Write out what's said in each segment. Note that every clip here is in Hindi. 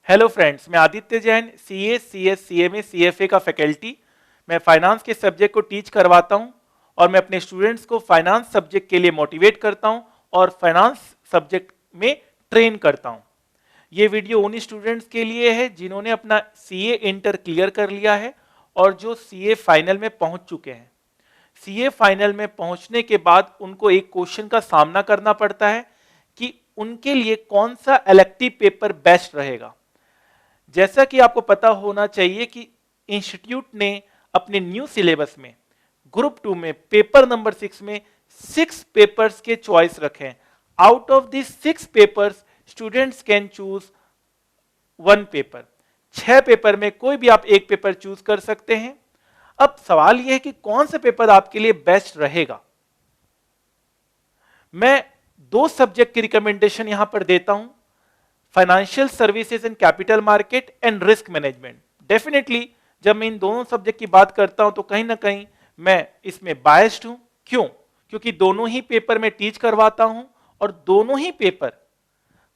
हेलो फ्रेंड्स, मैं Aditya Jain CA, CS, CMA, CFA का फैकल्टी। मैं फाइनेंस के सब्जेक्ट को टीच करवाता हूं और मैं अपने स्टूडेंट्स को फाइनेंस सब्जेक्ट के लिए मोटिवेट करता हूं और फाइनेंस सब्जेक्ट में ट्रेन करता हूं। ये वीडियो उन स्टूडेंट्स के लिए है जिन्होंने अपना सीए इंटर क्लियर कर लिया है और जो सीए फाइनल में पहुंच चुके हैं। सीए फाइनल में पहुंचने के बाद उनको एक क्वेश्चन का सामना करना पड़ता है कि उनके लिए कौन सा इलेक्टिव पेपर बेस्ट रहेगा। जैसा कि आपको पता होना चाहिए कि इंस्टीट्यूट ने अपने न्यू सिलेबस में ग्रुप 2 में पेपर नंबर 6 में 6 पेपर्स के चॉइस रखे हैं। Out of this 6 papers students can choose 1 paper. 6 paper में कोई भी आप एक पेपर चूज कर सकते हैं। अब सवाल यह है कि कौन सा पेपर आपके लिए बेस्ट रहेगा। मैं 2 सब्जेक्ट की रिकमेंडेशन यहां पर देता हूं, financial services and capital market and risk management. Definitely जब मैं इन दोनों सब्जेक्ट की बात करता हूं तो कहीं ना कहीं मैं इसमें बायस्ड हूं। क्यों? क्योंकि दोनों ही पेपर में टीच करवाता हूं और दोनों ही पेपर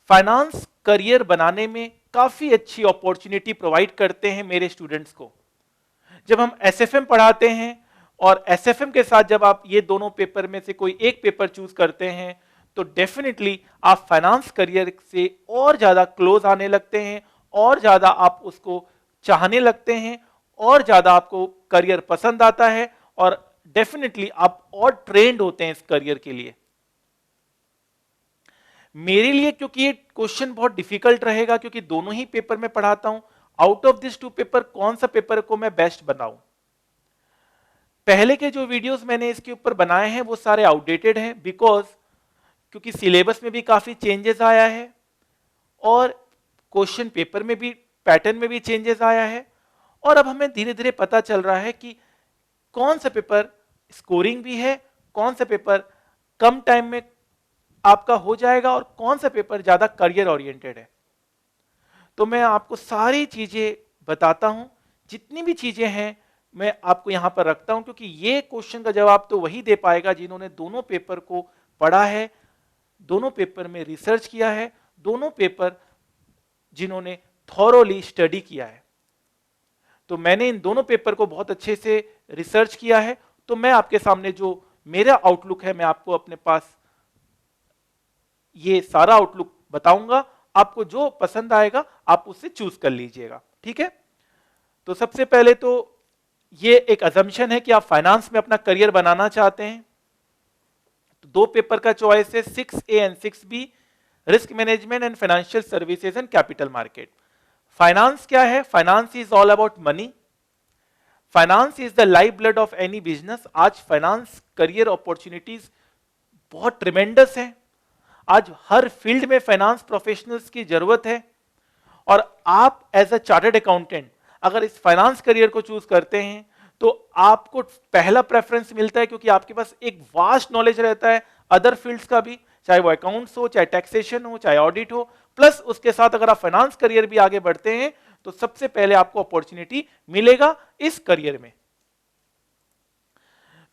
फाइनेंस करियर बनाने में काफी अच्छी अपॉर्चुनिटी प्रोवाइड करते हैं मेरे स्टूडेंट्स को। जब हम एसएफएम पढ़ाते हैं और एसएफएम के साथ जब आप ये दोनों पेपर में से कोई एक पेपर चूज करते हैं तो डेफिनेटली आप फाइनेंस करियर से और ज्यादा क्लोज आने लगते हैं और ज्यादा आप उसको चाहने लगते हैं और ज्यादा आपको करियर पसंद आता है और डेफिनेटली आप और ट्रेंड होते हैं इस करियर के लिए। मेरे लिए क्योंकि ये क्वेश्चन बहुत डिफिकल्ट रहेगा क्योंकि दोनों ही पेपर में पढ़ाता हूं, आउट ऑफ दिस 2 पेपर कौन सा पेपर को मैं बेस्ट बनाऊं। पहले के जो वीडियोस मैंने इसके ऊपर बनाए हैं वो सारे आउटडेटेड हैं बिकॉज क्योंकि सिलेबस में भी काफी चेंजेस आया है और क्वेश्चन पेपर में भी पैटर्न में भी चेंजेस आया है और अब हमें धीरे धीरे पता चल रहा है कि कौन सा पेपर स्कोरिंग भी है, कौन सा पेपर कम टाइम में आपका हो जाएगा और कौन सा पेपर ज्यादा करियर ओरिएंटेड है। तो मैं आपको सारी चीजें बताता हूं, जितनी भी चीजें हैं मैं आपको यहां पर रखता हूं क्योंकि ये क्वेश्चन का जवाब तो वही दे पाएगा जिन्होंने दोनों पेपर को पढ़ा है, दोनों पेपर में रिसर्च किया है, दोनों पेपर जिन्होंने थॉरोली स्टडी किया है। तो मैंने इन दोनों पेपर को बहुत अच्छे से रिसर्च किया है तो मैं आपके सामने जो मेरा आउटलुक है मैं आपको अपने पास ये सारा आउटलुक बताऊंगा। आपको जो पसंद आएगा आप उससे चूज कर लीजिएगा, ठीक है। तो सबसे पहले तो ये एक अजम्पशन है कि आप फाइनेंस में अपना करियर बनाना चाहते हैं। तो 2 पेपर का चॉइस है 6A and 6B, risk management and financial services and capital market. Finance क्या है? Finance is all about money. Finance is the life blood of any business. आज फाइनेंस करियर अपॉर्चुनिटीज बहुत ट्रिमेंडस है। आज हर फील्ड में फाइनेंस प्रोफेशनल्स की जरूरत है और आप एज अ चार्टर्ड अकाउंटेंट अगर इस फाइनेंस करियर को चूज करते हैं तो आपको पहला प्रेफरेंस मिलता है क्योंकि आपके पास एक वास्ट नॉलेज रहता है अदर फील्ड्स का भी, चाहे वो अकाउंट्स हो, चाहे टैक्सेशन हो, चाहे ऑडिट हो। प्लस उसके साथ अगर आप फाइनेंस करियर भी आगे बढ़ते हैं तो सबसे पहले आपको अपॉर्चुनिटी मिलेगा इस करियर में।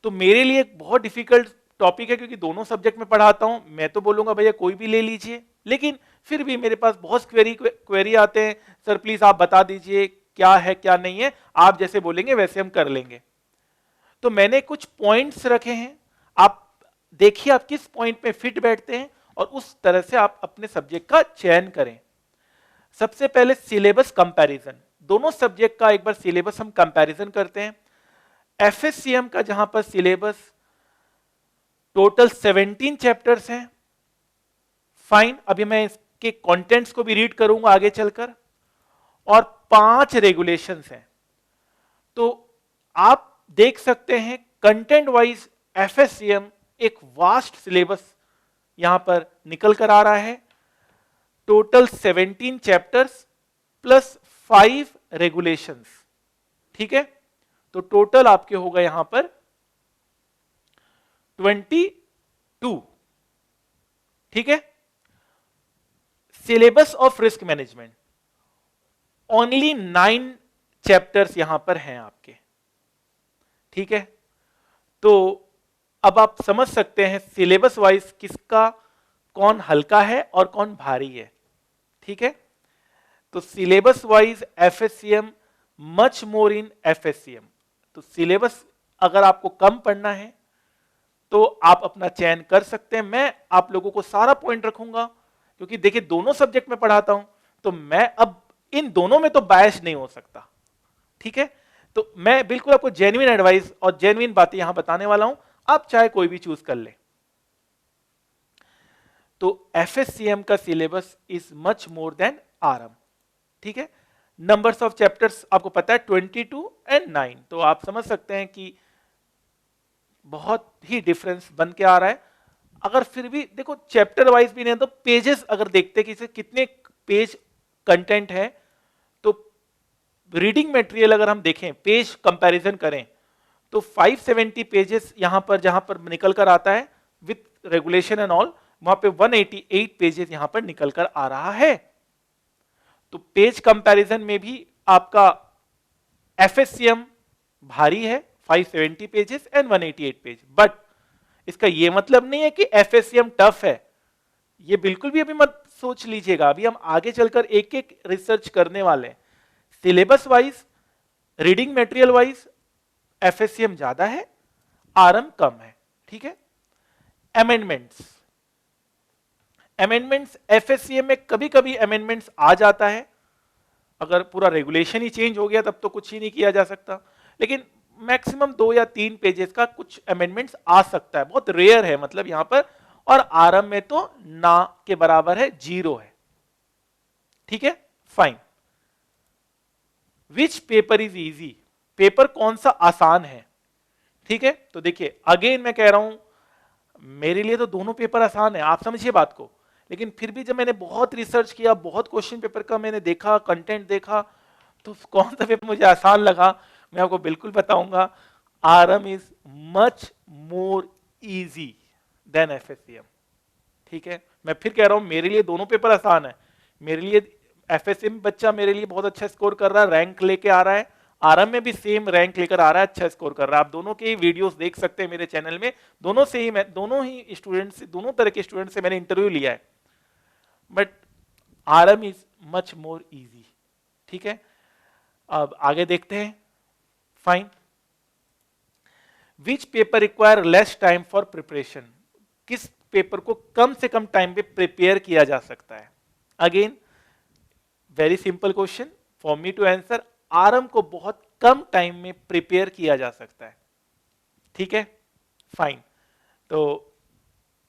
तो मेरे लिए एक बहुत डिफिकल्ट टॉपिक है क्योंकि दोनों सब्जेक्ट में पढ़ाता हूं। मैं तो बोलूंगा भैया कोई भी ले लीजिए, लेकिन फिर भी मेरे पास बहुत क्वेरी आते हैं, सर प्लीज आप बता दीजिए क्या है क्या नहीं है। आप जैसे बोलेंगे वैसे हम कर लेंगे। तो मैंने कुछ पॉइंट्स रखे हैं, आप देखिए आप किस पॉइंट में फिट बैठते हैं और उस तरह से आप अपने सब्जेक्ट का चयन करें। सबसे पहले सिलेबस कंपैरिजन, दोनों सब्जेक्ट का एक बार सिलेबस हम कंपैरिजन करते हैं। एफएससीएम का जहां पर सिलेबस टोटल 17 चैप्टर्स हैं। फाइन, अभी मैं इसके कंटेंट्स को भी रीड करूंगा आगे चलकर, और 5 रेगुलेशंस हैं। तो आप देख सकते हैं कंटेंट वाइज एफएससीएम एक वास्ट सिलेबस यहां पर निकल कर आ रहा है। टोटल 17 चैप्टर्स प्लस 5 रेगुलेशंस, ठीक है। तो टोटल आपके होगा यहां पर 22, ठीक है। Syllabus of risk management only 9 chapters यहां पर हैं आपके, ठीक है। तो अब आप समझ सकते हैं सिलेबस वाइज किसका कौन हल्का है और कौन भारी है, ठीक है। तो सिलेबस वाइज एफएससीएम मच मोर इन एफएससीएम। तो सिलेबस अगर आपको कम पढ़ना है तो आप अपना चयन कर सकते हैं। मैं आप लोगों को सारा पॉइंट रखूंगा, क्योंकि देखिए दोनों सब्जेक्ट में पढ़ाता हूं, तो मैं अब इन दोनों में तो बायस नहीं हो सकता, ठीक है। तो मैं बिल्कुल आपको जेन्युइन एडवाइस और जेन्युइन बातें यहां बताने वाला हूं, आप चाहे कोई भी चूज कर ले। तो एफएससीएम का syllabus is much more than RM, ठीक है। नंबर्स ऑफ चैप्टर्स आपको पता है 22 एंड 9, तो आप समझ सकते हैं कि बहुत ही डिफरेंस बन के आ रहा है। अगर फिर भी देखो चैप्टर वाइज भी नहीं तो पेजेस अगर देखते कि कितने पेज कंटेंट है, तो रीडिंग मटेरियल अगर हम देखें पेज कंपैरिजन करें तो 570 पेजेस यहां पर जहां पर निकल कर आता है विथ रेगुलेशन एंड ऑल, वहां पे 188 पेजेस यहां पर निकल कर आ रहा है। तो पेज कंपैरिजन में भी आपका एफएससीएम भारी है, 570 पेजेस एंड 188 पेज। बट इसका यह मतलब नहीं है कि एफएससीएम टफ है, ये बिल्कुल भी अभी मत सोच लीजिएगा। अभी हम आगे चलकर एक एक रिसर्च करने वाले हैं। Syllabus wise, reading material wise FSCM ज्यादा है, आरएम कम है, ठीक है। अमेंडमेंट्स, अमेंडमेंट्स एफएससीएम में कभी कभी अमेंडमेंट्स आ जाता है, अगर पूरा रेगुलेशन ही चेंज हो गया तब तो कुछ ही नहीं किया जा सकता, लेकिन मैक्सिमम 2 या 3 पेजेस का कुछ अमेंडमेंट्स आ सकता है, बहुत रेयर है मतलब यहां पर। और आरएम में तो ना के बराबर है, 0 है, ठीक है, fine. Which paper is easy, paper कौन सा आसान है, ठीक है। तो देखिए अगेन मैं कह रहा हूं मेरे लिए तो दोनों पेपर आसान है, आप समझिए बात को। लेकिन फिर भी जब मैंने बहुत रिसर्च किया, बहुत क्वेश्चन पेपर का मैंने देखा, कंटेंट देखा, तो कौन सा पेपर मुझे आसान लगा मैं आपको बिल्कुल बताऊंगा। RM is much more easy than FSCM, ठीक है। मैं फिर कह रहा हूं मेरे लिए दोनों पेपर आसान है। मेरे लिए एफएससीएम बच्चा मेरे लिए बहुत अच्छा स्कोर कर रहा है, रैंक लेके आ रहा है, आरएम में भी सेम रैंक लेकर आ रहा है, अच्छा स्कोर कर रहा है। आप दोनों के वीडियोस देख सकते हैं मेरे चैनल में, दोनों से ही मैं दोनों ही स्टूडेंट से, दोनों तरह के स्टूडेंट से मैंने इंटरव्यू लिया है। But RM is much more easy, ठीक है। अब आगे देखते हैं, fine. Which paper require less time for preparation, किस पेपर को कम से कम टाइम पे प्रिपेयर किया जा सकता है। Again very simple question for me to answer, R M को बहुत कम टाइम में प्रिपेयर किया जा सकता है, ठीक है, फाइन। तो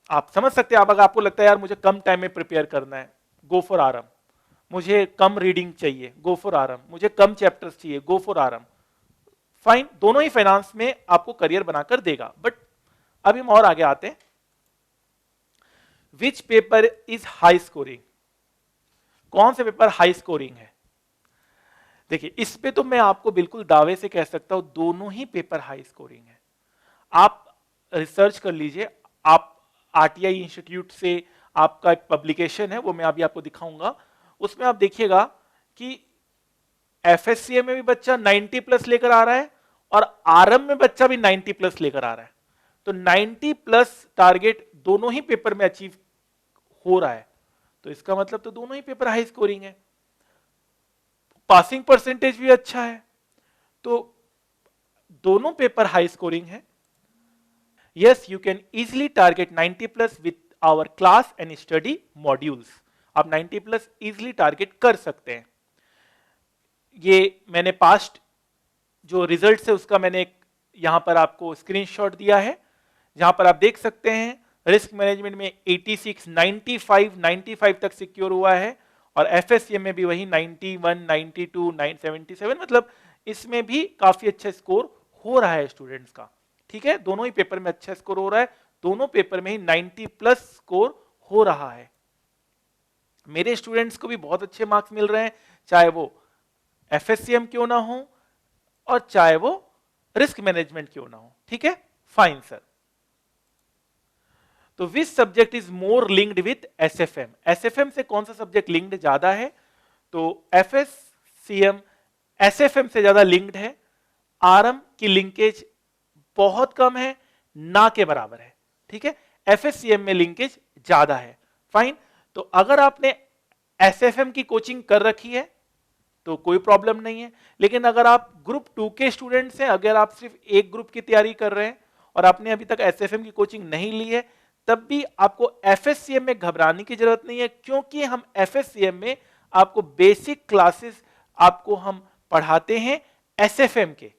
आप समझ सकते हैं, अब अगर आपको लगता है यार मुझे कम टाइम में प्रिपेयर करना है, गो फॉर आरएम। मुझे कम रीडिंग चाहिए, गो फॉर आरएम। मुझे कम चैप्टर्स चाहिए, गो फॉर आरएम, फाइन। दोनों ही फाइनेंस में आपको करियर बनाकर देगा। बट अभी हम और आगे आते हैं। विच पेपर इज हाई स्कोरिंग, कौन से पेपर हाई स्कोरिंग है। देखिए इस पे तो मैं आपको बिल्कुल दावे से कह सकता हूं दोनों ही पेपर हाई स्कोरिंग है। आप रिसर्च कर लीजिए, आप आरटीआई इंस्टीट्यूट से आपका एक पब्लिकेशन है, वो मैं अभी आपको दिखाऊंगा, उसमें आप देखिएगा कि एफएससीए में भी बच्चा 90 प्लस लेकर आ रहा है और आरएम में बच्चा भी 90 प्लस लेकर आ रहा है। तो 90 प्लस टारगेट दोनों ही पेपर में अचीव हो रहा है, तो इसका मतलब तो दोनों ही पेपर हाई स्कोरिंग है। पासिंग परसेंटेज भी अच्छा है, तो दोनों पेपर हाई स्कोरिंग है। Yes, you can easily target 90 plus with our class and study modules. आप 90 प्लस इजिली टारगेट कर सकते हैं। ये मैंने पास्ट जो रिजल्ट है उसका मैंने यहां पर आपको स्क्रीनशॉट दिया है, जहां पर आप देख सकते हैं रिस्क मैनेजमेंट में 86, 95, 95 तक सिक्योर हुआ है, और एफएससीएम में भी वही 91, 92, 977, मतलब इसमें भी काफी अच्छा स्कोर हो रहा है स्टूडेंट्स का, ठीक है। दोनों ही पेपर में अच्छा स्कोर हो रहा है, दोनों पेपर में ही 90 प्लस स्कोर हो रहा है। मेरे स्टूडेंट्स को भी बहुत अच्छे मार्क्स मिल रहे हैं, चाहे वो एफएससीएम क्यों ना हो और चाहे वो रिस्क मैनेजमेंट क्यों ना हो, ठीक है, फाइन सर। तो which subject is more linked with SFM, SFM से कौन सा सब्जेक्ट लिंक्ड ज्यादा है। तो एफएससीएम एसएफएम से ज्यादा लिंक्ड है, आरएम की लिंकेज बहुत कम है, ना के बराबर है, ठीक है। एफएससीएम में लिंकेज ज्यादा है, फाइन। तो अगर आपने एसएफएम की कोचिंग कर रखी है तो कोई प्रॉब्लम नहीं है, लेकिन अगर आप ग्रुप 2 के स्टूडेंट्स हैं, अगर आप सिर्फ एक ग्रुप की तैयारी कर रहे हैं और आपने अभी तक एसएफएम की कोचिंग नहीं ली है, तब भी आपको एफएससीएम में घबराने की जरूरत नहीं है, क्योंकि हम एफएससीएम में आपको बेसिक क्लासेस आपको हम पढ़ाते हैं एसएफएम के।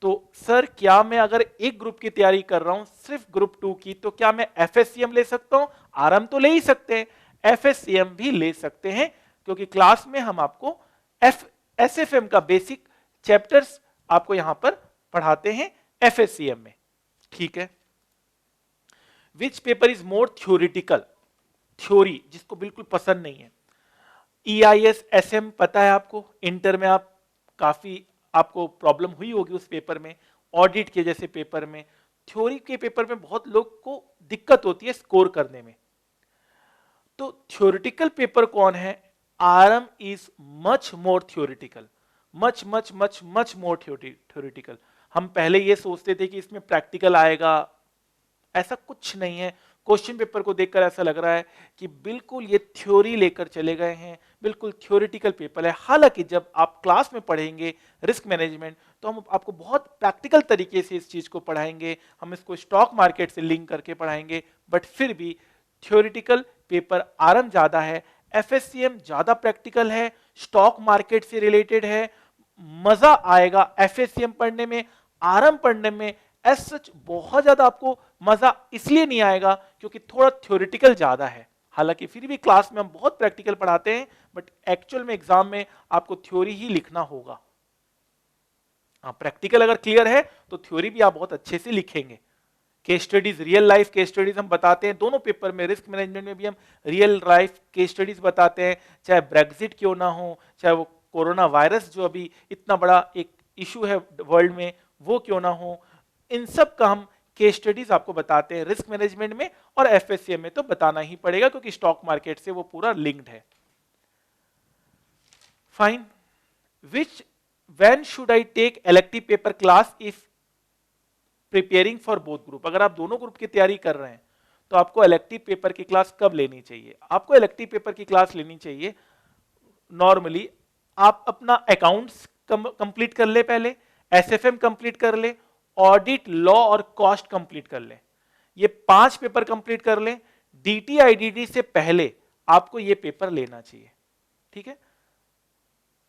तो सर क्या मैं अगर एक ग्रुप की तैयारी कर रहा हूं सिर्फ ग्रुप 2 की, तो क्या मैं एफएससीएम ले सकता हूं? आरएम तो ले ही सकते हैं, एफएससीएम भी ले सकते हैं, क्योंकि क्लास में हम आपको एसएफएम का बेसिक चैप्टर्स आपको यहां पर पढ़ाते हैं एफएससीएम में। ठीक है। विच paper is more theoretical? Theory जिसको बिल्कुल पसंद नहीं है। ईआईएस एसएम पता है आपको, इंटर में आप काफी आपको प्रॉब्लम हुई होगी उस पेपर में, ऑडिट के जैसे पेपर में, थ्योरी के पेपर में बहुत लोग को दिक्कत होती है स्कोर करने में। तो थ्योरेटिकल पेपर कौन है? RM is much more theoretical, much much much much more theoretical. हम पहले ये सोचते थे कि इसमें प्रैक्टिकल आएगा, ऐसा कुछ नहीं है। क्वेश्चन पेपर को देखकर ऐसा लग रहा है कि बिल्कुल ये थ्योरी लेकर चले गए हैं, बिल्कुल थ्योरेटिकल पेपर है। हालांकि जब आप क्लास में पढ़ेंगे रिस्क मैनेजमेंट, तो हम आपको बहुत प्रैक्टिकल तरीके से इस चीज को पढ़ाएंगे, हम इसको स्टॉक मार्केट से लिंक करके पढ़ाएंगे, बट फिर भी थ्योरेटिकल पेपर आरएम ज्यादा है, एफएससीएम ज्यादा प्रैक्टिकल है, स्टॉक मार्केट से रिलेटेड है। मजा आएगा एफएससीएम पढ़ने में, आरएम पढ़ने में एज सच बहुत ज्यादा आपको मजा इसलिए नहीं आएगा क्योंकि थोड़ा थ्योरेटिकल ज्यादा है। हालांकि फिर भी क्लास में हम बहुत प्रैक्टिकल पढ़ाते हैं, बट एक्चुअल में एग्जाम में आपको थ्योरी ही लिखना होगा। प्रैक्टिकल अगर क्लियर है तो थ्योरी भी आप बहुत अच्छे से लिखेंगे। Case studies, real life case studies हम बताते हैं दोनों पेपर में। रिस्क मैनेजमेंट में भी हम रियल लाइफ केस स्टडीज बताते हैं, चाहे ब्रेक्जिट क्यों ना हो, चाहे वो कोरोना वायरस जो अभी इतना बड़ा एक इशू है वर्ल्ड में वो क्यों ना हो, इन सब का हम केस स्टडीज आपको बताते हैं रिस्क मैनेजमेंट में, और एफएससीएम में तो बताना ही पड़ेगा क्योंकि स्टॉक मार्केट से वो पूरा लिंक्ड है। Fine. Which when should I take elective paper class if preparing for both group? अगर आप दोनों ग्रुप की तैयारी कर रहे हैं तो आपको इलेक्टिव पेपर की क्लास कब लेनी चाहिए? आपको इलेक्टिव पेपर की क्लास लेनी चाहिए नॉर्मली आप अपना अकाउंट्स कंप्लीट कर ले, पहले एसएफएम कंप्लीट कर ले, ऑडिट, लॉ और कॉस्ट कंप्लीट कर ले, ये 5 पेपर कंप्लीट कर ले। डीटीआईडीडी से पहले आपको ये पेपर लेना चाहिए। ठीक है,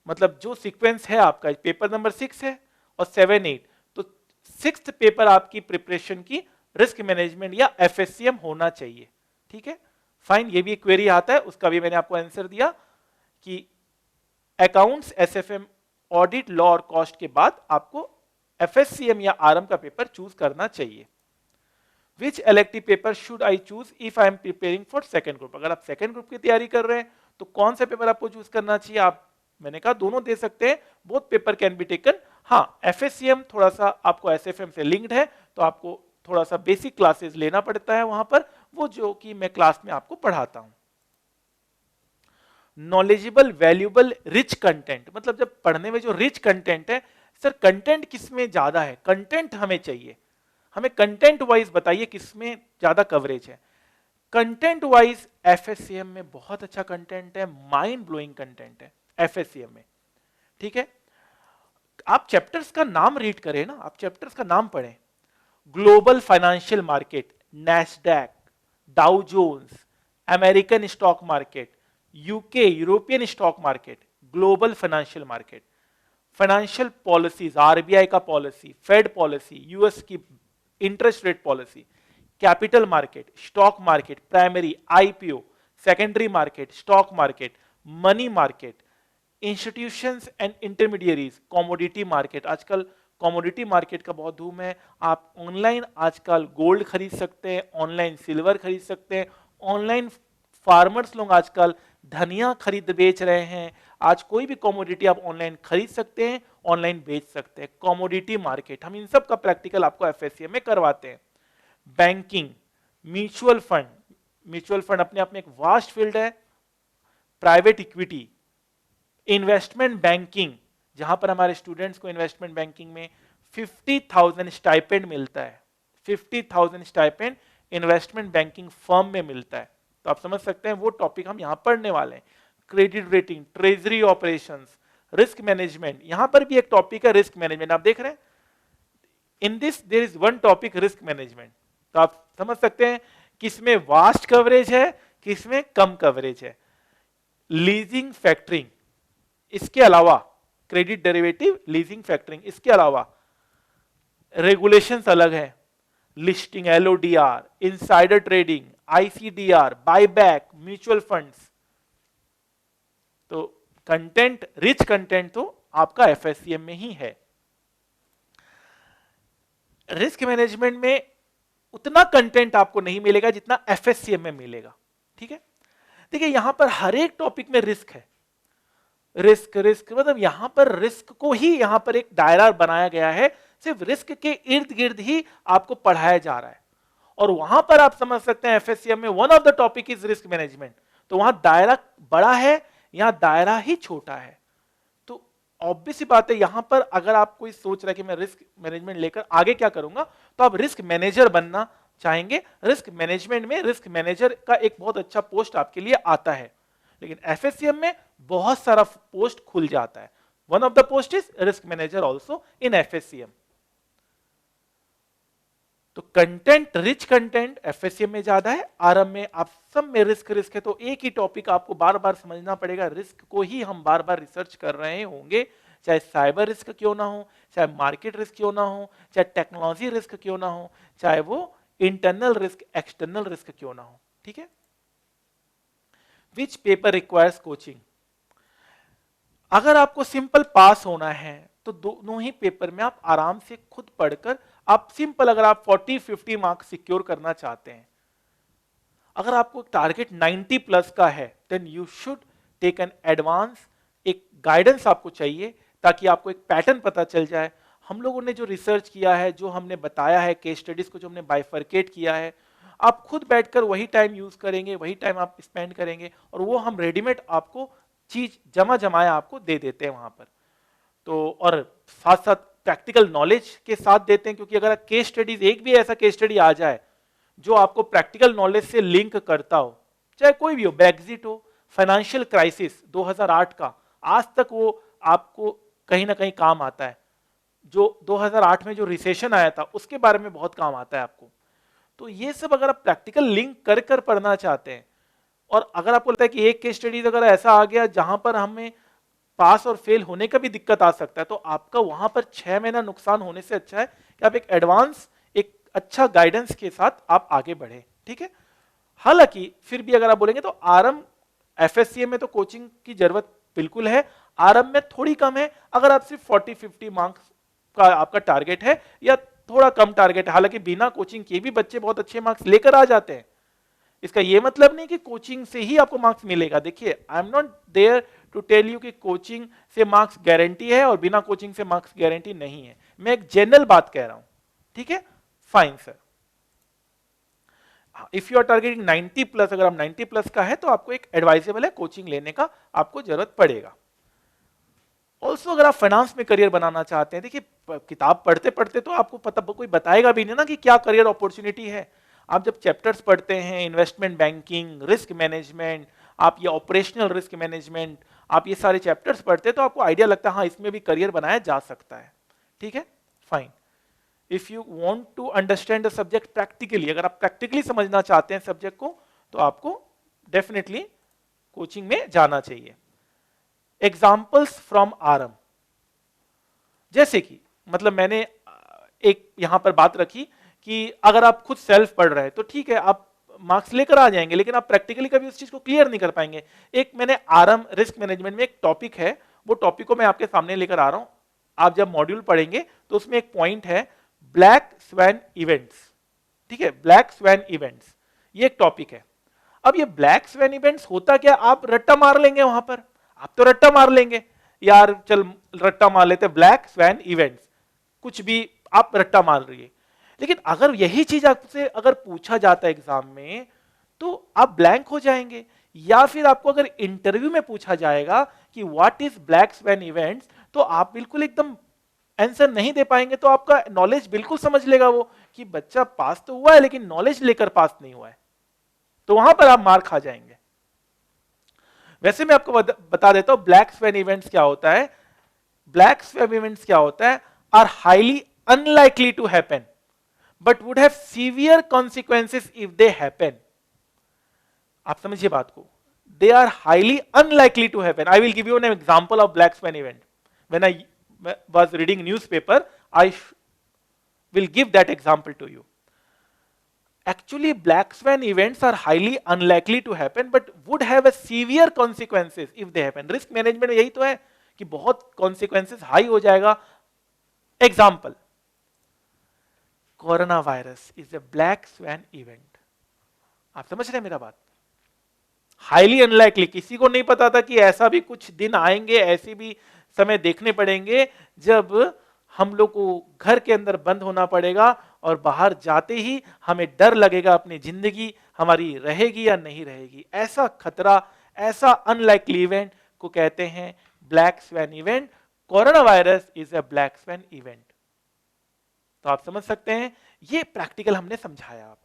मतलब जो सीक्वेंस है आपका, पेपर नंबर 6 है और 7, 8, तो 6th पेपर आपकी प्रिपरेशन की रिस्क मैनेजमेंट या एफएससीएम होना चाहिए। ठीक है, फाइन। ये भी एक क्वेरी आता है, उसका भी मैंने आपको आंसर दिया कि अकाउंट्स, एसएफएम, ऑडिट, लॉ और कॉस्ट के बाद आपको एफएससीएम या आरएम का पेपर चूज करना चाहिए। Which elective paper should I choose if I am preparing for second group? अगर आप सेकंड ग्रुप की तैयारी कर रहे हैं तो कौन सा पेपर आपको चूज करना चाहिए? आप, मैंने कहा दोनों दे सकते हैं, both paper can be taken. हाँ, एफएससीएम थोड़ा सा आपको एसएफएम से लिंक्ड है तो आपको थोड़ा सा बेसिक क्लासेस लेना पड़ता है वहां पर, वो जो कि मैं क्लास में आपको पढ़ाता हूं। नॉलेजेबल, वैल्यूएबल, रिच कंटेंट, मतलब जब पढ़ने में जो रिच कंटेंट है, सर कंटेंट किसमें ज्यादा है? कंटेंट हमें चाहिए, हमें कंटेंट वाइज बताइए किसमें ज्यादा कवरेज है। कंटेंट वाइज एफएससीएम में बहुत अच्छा कंटेंट है, माइंड ब्लोइंग कंटेंट है एफएससीएम में। ठीक है, आप चैप्टर्स का नाम रीड करें ना, आप चैप्टर्स का नाम पढ़ें। Global financial market, Nasdaq, Dow Jones, American stock market, UK, European stock market, global financial market, financial policies, RBI का पॉलिसी, फेड पॉलिसी, यूएस की interest rate policy, capital market, stock market, primary, IPO, secondary market, stock market, money market, institutions and intermediaries, commodity market. आजकल कमोडिटी मार्केट का बहुत धूम है, आप ऑनलाइन आजकल गोल्ड खरीद सकते हैं, ऑनलाइन सिल्वर खरीद सकते हैं, ऑनलाइन फार्मर्स लोग आजकल धनिया खरीद बेच रहे हैं। आज कोई भी कमोडिटी आप ऑनलाइन खरीद सकते हैं, ऑनलाइन बेच सकते हैं, कमोडिटी मार्केट। हम इन सब का प्रैक्टिकल आपको एफएससीएम में करवाते हैं। Banking, mutual fund, mutual fund अपने आप में एक वास्ट फील्ड है, प्राइवेट इक्विटी, इन्वेस्टमेंट बैंकिंग, जहां पर हमारे स्टूडेंट्स को इन्वेस्टमेंट बैंकिंग में 50,000 स्टाइपेंड मिलता है, 50,000 स्टाइपेंड इन्वेस्टमेंट बैंकिंग फर्म में मिलता है। तो आप समझ सकते हैं वो टॉपिक हम यहां पढ़ने वाले हैं। Credit rating, treasury operations, risk management. यहां पर भी एक टॉपिक है रिस्क मैनेजमेंट, आप देख रहे हैं in this there is one topic risk management. तो आप समझ सकते हैं किसमें वास्ट कवरेज है, किसमें कम कवरेज है। लीजिंग फैक्टरिंग, इसके अलावा क्रेडिट डेरिवेटिव, लीजिंग फैक्टरिंग, इसके अलावा रेगुलेशंस अलग है, listing, LODR, insider trading, ICDR, buyback, mutual funds. तो कंटेंट, रिच कंटेंट तो आपका एफएससीएम में ही है। रिस्क मैनेजमेंट में उतना कंटेंट आपको नहीं मिलेगा जितना एफएससीएम में मिलेगा, ठीक है। देखिए यहां पर हर एक टॉपिक में रिस्क है, रिस्क रिस्क मतलब यहां पर रिस्क को ही यहां पर एक दायरा बनाया गया है, सिर्फ रिस्क के इर्द गिर्द ही आपको पढ़ाया जा रहा है। और वहां पर आप समझ सकते हैं एफएससीएम में one of the topic is risk management, तो वहां दायरा बड़ा है, यहां दायरा ही छोटा है। तो ऑब्वियस सी बात है, यहां पर अगर आप कोई सोच रहा है कि मैं रिस्क मैनेजमेंट लेकर आगे क्या करूंगा, तो आप रिस्क मैनेजर बनना चाहेंगे। रिस्क मैनेजमेंट में रिस्क मैनेजर का एक बहुत अच्छा पोस्ट आपके लिए आता है, लेकिन एफएससीएम में बहुत सारा पोस्ट खुल जाता है। One of the post is risk manager also in FSCM. तो कंटेंट, रिच कंटेंट एफएससीएम में ज्यादा है, आरएम में आप सब में रिस्क रिस्क है। तो एक ही टॉपिक आपको बार बार समझना पड़ेगा, रिस्क को ही हम बार बार रिसर्च कर रहे होंगे, चाहे साइबर रिस्क क्यों ना हो, चाहे मार्केट रिस्क क्यों ना हो, चाहे टेक्नोलॉजी रिस्क क्यों ना हो, चाहे वो इंटरनल रिस्क, एक्सटर्नल रिस्क क्यों ना हो, ठीक है। विच पेपर रिक्वायर्स कोचिंग, अगर आपको सिंपल पास होना है तो दोनों ही पेपर में आप आराम से खुद पढ़कर आप सिंपल, अगर आप 40-50 मार्क्स सिक्योर करना चाहते हैं, अगर आपको टारगेट 90 प्लस का है, then you should take an advance, एक गाइडेंस आपको चाहिए ताकि आपको एक पैटर्न पता चल जाए। हम लोगों ने जो रिसर्च किया है, जो हमने बताया है, केस स्टडीज को जो हमने बाइफरकेट किया है, आप खुद बैठकर वही टाइम यूज करेंगे, वही टाइम आप स्पेंड करेंगे, और वो हम रेडीमेड आपको चीज जमाया आपको दे देते हैं वहां पर। तो और साथ साथ प्रैक्टिकल नॉलेज के साथ देते हैं, क्योंकि अगर केस स्टडीज, एक भी ऐसा केस स्टडी आ जाए जो आपको प्रैक्टिकल नॉलेज से लिंक करता हो, चाहे कोई भी हो, ब्रेक्जिट हो, फाइनेंशियल क्राइसिस 2008 का, आज तक वो आपको कहीं ना कहीं काम आता है। जो 2008 में जो रिसेशन आया था उसके बारे में बहुत काम आता है आपको। तो ये सब अगर आप प्रैक्टिकल लिंक कर कर पढ़ना चाहते हैं, और अगर आपको लगता है कि एक केस स्टडीज अगर ऐसा आ गया जहां पर हमें पास और फेल होने का भी दिक्कत आ सकता है, तो आपका वहां पर 6 महीना नुकसान होने से अच्छा है कि आप एक एडवांस, एक अच्छा गाइडेंस के साथ आप आगे बढ़े, ठीक है। हालांकि फिर भी अगर आप बोलेंगे तो आरएम, एफएससीएम में तो कोचिंग की जरूरत बिल्कुल है, आरएम में थोड़ी कम है। अगर आप सिर्फ 40-50 मार्क्स का आपका टारगेट है या थोड़ा कम टारगेट है, हालांकि बिना कोचिंग के भी बच्चे बहुत अच्छे मार्क्स लेकर आ जाते हैं, इसका यह मतलब नहीं कि कोचिंग से ही आपको मार्क्स मिलेगा। देखिए, I am not there to tell you कि कोचिंग से मार्क्स गारंटी है और बिना कोचिंग से मार्क्स गारंटी नहीं है, मैं एक जनरल बात कह रहा हूं, ठीक है। Fine sir, if you are targeting 90 plus, अगर आप 90 प्लस का है तो आपको एक एडवाइजेबल है कोचिंग लेने का, आपको जरूरत पड़ेगा। ऑल्सो अगर आप फाइनेंस में करियर बनाना चाहते हैं, देखिए किताब पढ़ते पढ़ते तो आपको पता, कोई बताएगा भी नहीं ना कि क्या करियर अपॉर्चुनिटी है। आप जब चैप्टर्स पढ़ते हैं, इन्वेस्टमेंट बैंकिंग, रिस्क मैनेजमेंट, आप ये ऑपरेशनल रिस्क मैनेजमेंट, आप ये सारे चैप्टर्स पढ़ते हैं तो आपको आइडिया लगता है हाँ इसमें भी करियर बनाया जा सकता है, ठीक है। Fine, if you want to understand the subject practically, अगर आप प्रैक्टिकली समझना चाहते हैं सब्जेक्ट को, तो आपको डेफिनेटली कोचिंग में जाना चाहिए। एग्जाम्पल्स फ्रॉम आरएम, जैसे कि मतलब मैंने एक यहां पर बात रखी कि अगर आप खुद सेल्फ पढ़ रहे हैं तो ठीक है, आप मार्क्स लेकर आ जाएंगे, लेकिन आप प्रैक्टिकली कभी उस चीज को क्लियर नहीं कर पाएंगे। एक मैंने आरएम रिस्क मैनेजमेंट में एक टॉपिक है, वो टॉपिक को मैं आपके सामने लेकर आ रहा हूं। आप जब मॉड्यूल पढ़ेंगे तो उसमें एक पॉइंट है ब्लैक स्वैन इवेंट्स, ठीक है, ब्लैक स्वैन इवेंट्स, ये एक टॉपिक है। अब ये ब्लैक स्वैन इवेंट्स होता क्या, आप रट्टा मार लेंगे वहां पर, आप तो रट्टा मार लेंगे, यार चल रट्टा मार लेते, ब्लैक स्वैन इवेंट्स, कुछ भी आप रट्टा मार रही है। लेकिन अगर यही चीज आपसे अगर पूछा जाता है एग्जाम में, तो आप ब्लैंक हो जाएंगे। या फिर आपको अगर इंटरव्यू में पूछा जाएगा कि what is black swan events, तो आप बिल्कुल एकदम आंसर नहीं दे पाएंगे। तो आपका नॉलेज बिल्कुल समझ लेगा वो कि बच्चा पास तो हुआ है लेकिन नॉलेज लेकर पास नहीं हुआ है, तो वहां पर आप मार खा जाएंगे। वैसे मैं आपको बता देता हूं ब्लैक स्वैन इवेंट्स क्या होता है। ब्लैक स्वैन इवेंट्स क्या होता है, are highly unlikely to happen but would have severe consequences if they happen. आप समझिए बात को, they are highly unlikely to happen. I will give you an example of black swan event. When I was reading newspaper, I will give that example to you. Actually, black swan events are highly unlikely to happen, but would have a severe consequences if they happen. Risk management में यही तो है कि बहुत consequences high हो जाएगा. Example, coronavirus is a black swan event. आप समझ रहे हैं मेरा बात? हाईली अनलाइकली, किसी को नहीं पता था कि ऐसा भी कुछ दिन आएंगे, ऐसे भी समय देखने पड़ेंगे जब हम लोग को घर के अंदर बंद होना पड़ेगा और बाहर जाते ही हमें डर लगेगा अपनी जिंदगी हमारी रहेगी या नहीं रहेगी। ऐसा खतरा, ऐसा अनलाइकली इवेंट को कहते हैं black swan event. Corona virus is a black swan event. तो आप समझ सकते हैं, ये प्रैक्टिकल हमने समझाया आपको,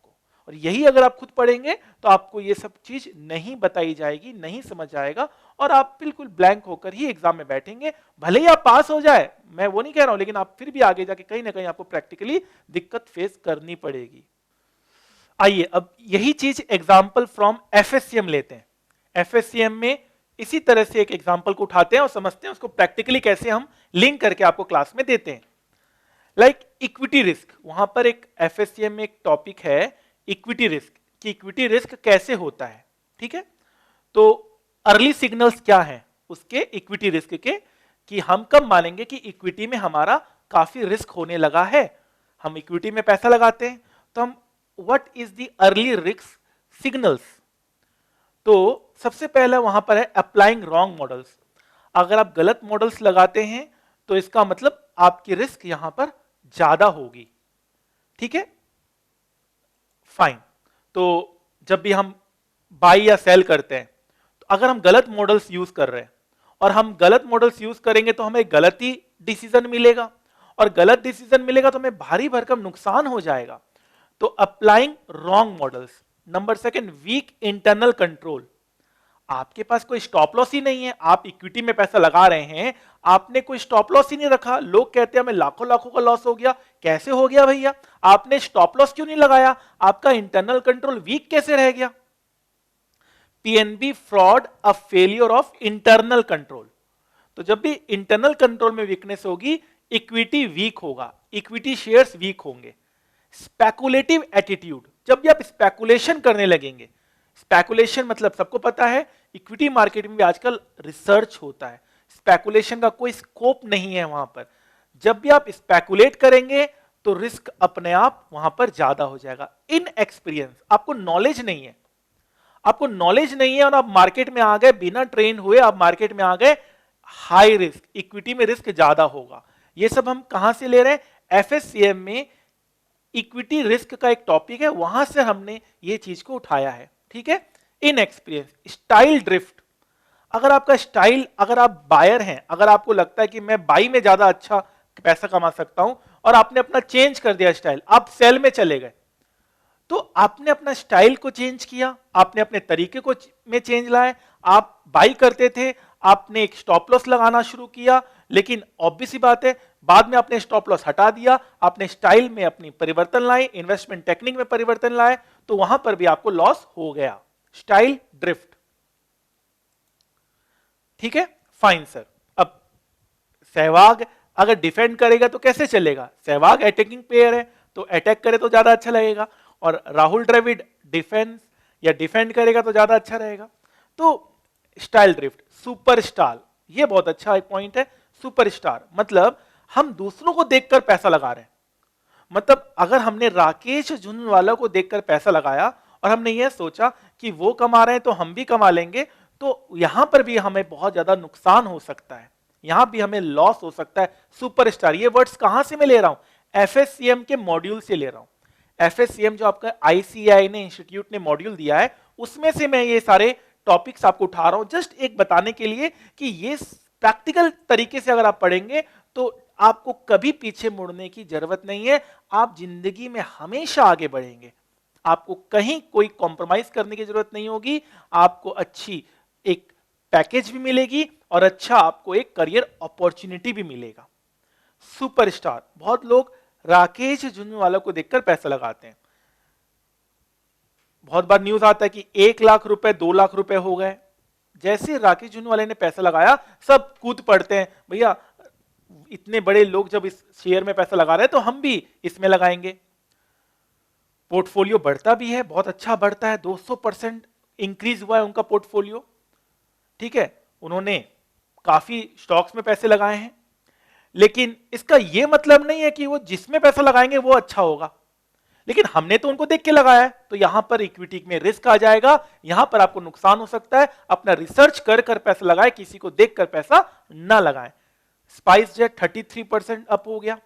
और यही अगर आप खुद पढ़ेंगे तो आपको ये सब चीज नहीं बताई जाएगी, नहीं समझ आएगा, और आप बिल्कुल ब्लैंक होकर ही एग्जाम में बैठेंगे। भले ही आप पास हो जाए, मैं वो नहीं कह रहा हूं, लेकिन आप फिर भी आगे जाके कहीं ना कहीं आपको प्रैक्टिकली दिक्कत फेस करनी पड़ेगी। आइए अब यही चीज एग्जाम्पल फ्रॉम एफएससीएम लेते हैं। एफएससीएम में इसी तरह से एक एग्जाम्पल को उठाते हैं और समझते हैं उसको प्रैक्टिकली कैसे हम लिंक करके आपको क्लास में देते हैं। लाइक इक्विटी रिस्क, वहां पर एक एफएससीएम में एक टॉपिक है इक्विटी रिस्क, कि इक्विटी रिस्क कैसे होता है। ठीक है, तो अर्ली सिग्नल्स क्या हैं उसके इक्विटी रिस्क के, कि हम कब मानेंगे कि इक्विटी में हमारा काफी रिस्क होने लगा है। हम इक्विटी में पैसा लगाते हैं तो हम what is the early risk signals. तो सबसे पहला वहां पर है अप्लाइंग रॉन्ग मॉडल्स। अगर आप गलत मॉडल्स लगाते हैं तो इसका मतलब आपकी रिस्क यहां पर ज्यादा होगी। ठीक है, फाइन। तो जब भी हम बाई या सेल करते हैं, तो अगर हम गलत मॉडल्स यूज कर रहे हैं और हम गलत मॉडल्स यूज करेंगे तो हमें गलत ही डिसीजन मिलेगा, और गलत डिसीजन मिलेगा तो हमें भारी भरकम नुकसान हो जाएगा। तो applying wrong models. Number second, weak internal control. आपके पास कोई स्टॉप लॉस ही नहीं है, आप इक्विटी में पैसा लगा रहे हैं, आपने कोई स्टॉप लॉस ही नहीं रखा। लोग कहते हैं हमें लाखों लाखों का लॉस हो गया। कैसे हो गया भैया? आपने स्टॉप लॉस क्यों नहीं लगाया? आपका इंटरनल कंट्रोल वीक कैसे रह गया? PNB fraud, a failure of internal control. तो जब भी इंटरनल कंट्रोल में वीकनेस होगी, इक्विटी वीक होगा, इक्विटी शेयर्स वीक होंगे। स्पेकुलेटिव एटीट्यूड, जब भी आप स्पेकुलेशन करने लगेंगे, स्पेकुलेशन मतलब सबको पता है इक्विटी मार्केट में भी आजकल रिसर्च होता है, स्पेकुलेशन का कोई स्कोप नहीं है वहां पर। जब भी आप स्पेकुलेट करेंगे तो रिस्क अपने आप वहां पर ज्यादा हो जाएगा। इन एक्सपीरियंस, आपको नॉलेज नहीं है, आपको नॉलेज नहीं है और आप मार्केट में आ गए, बिना ट्रेन हुए आप मार्केट में आ गए, हाई रिस्क, इक्विटी में रिस्क ज्यादा होगा। ये सब हम कहां से ले रहे हैं? एफएससीएम में इक्विटी रिस्क का एक टॉपिक है, वहां से हमने ये चीज को उठाया है। ठीक है, इन एक्सपीरियंस। स्टाइल ड्रिफ्ट, अगर आपका स्टाइल, अगर आप बायर हैं, अगर आपको लगता है कि मैं बाई में ज्यादा अच्छा पैसा कमा सकता हूं, और आपने अपना चेंज कर दिया स्टाइल, आप सेल में चले गए, तो आपने अपना स्टाइल को चेंज किया, आपने अपने तरीके को में चेंज लाए। आप बाई करते थे, आपने एक स्टॉप लॉस लगाना शुरू किया, लेकिन ऑब्वियस ही बात है बाद में आपने स्टॉप लॉस हटा दिया, आपने स्टाइल में अपनी परिवर्तन लाए, इन्वेस्टमेंट टेक्निक में परिवर्तन लाए, तो वहां पर भी आपको लॉस हो गया। Style drift. ठीक है, फाइन सर। अब सहवाग अगर डिफेंड करेगा तो कैसे चलेगा? सहवाग अटैकिंग प्लेयर है तो अटैक करे तो ज्यादा अच्छा लगेगा, और राहुल द्रविड़ डिफेंस या डिफेंड करेगा तो ज्यादा अच्छा रहेगा। तो स्टाइल ड्रिफ्ट। सुपरस्टार, ये बहुत अच्छा एक पॉइंट है। सुपरस्टार मतलब हम दूसरों को देखकर पैसा लगा रहे हैं। मतलब अगर हमने राकेश झुनवाला को देखकर पैसा लगाया और हमने यह सोचा कि वो कमा रहे हैं तो हम भी कमा लेंगे, तो यहां पर भी हमें बहुत ज्यादा नुकसान हो सकता है, यहां भी हमें लॉस हो सकता है। सुपरस्टार, ये वर्ड्स कहां से मैं ले रहा हूं? एफएससीएम के मॉड्यूल से ले रहा हूं। एफएससीएम जो आपका आईसीआई ने इंस्टीट्यूट ने मॉड्यूल दिया है, उसमें से मैं ये सारे टॉपिक्स आपको उठा रहा हूं, जस्ट एक बताने के लिए कि ये प्रैक्टिकल तरीके से अगर आप पढ़ेंगे तो आपको कभी पीछे मुड़ने की जरूरत नहीं है। आप जिंदगी में हमेशा आगे बढ़ेंगे, आपको कहीं कोई कॉम्प्रोमाइज करने की जरूरत नहीं होगी। आपको अच्छी एक पैकेज भी मिलेगी और अच्छा आपको एक करियर अपॉर्चुनिटी भी मिलेगा। सुपरस्टार, बहुत लोग राकेश झुनझुनवाला को देखकर पैसा लगाते हैं। बहुत बार न्यूज आता है कि 1 लाख रुपए 2 लाख रुपए हो गए। जैसे राकेश झुनझुनवाले ने पैसा लगाया सब कूद पड़ते हैं, भैया इतने बड़े लोग जब इस शेयर में पैसा लगा रहे हैं तो हम भी इसमें लगाएंगे। पोर्टफोलियो बढ़ता भी है, बहुत अच्छा बढ़ता है, 200% इंक्रीज हुआ है उनका पोर्टफोलियो। ठीक है, उन्होंने काफी स्टॉक्स में पैसे लगाए हैं, लेकिन इसका यह मतलब नहीं है कि वो जिसमें पैसा लगाएंगे वो अच्छा होगा। लेकिन हमने तो उनको देख के लगाया है, तो यहां पर इक्विटी में रिस्क आ जाएगा, यहां पर आपको नुकसान हो सकता है। अपना रिसर्च कर कर पैसा लगाए, किसी को देखकर पैसा ना लगाएं। स्पाइस जेट 33% अप हो गया।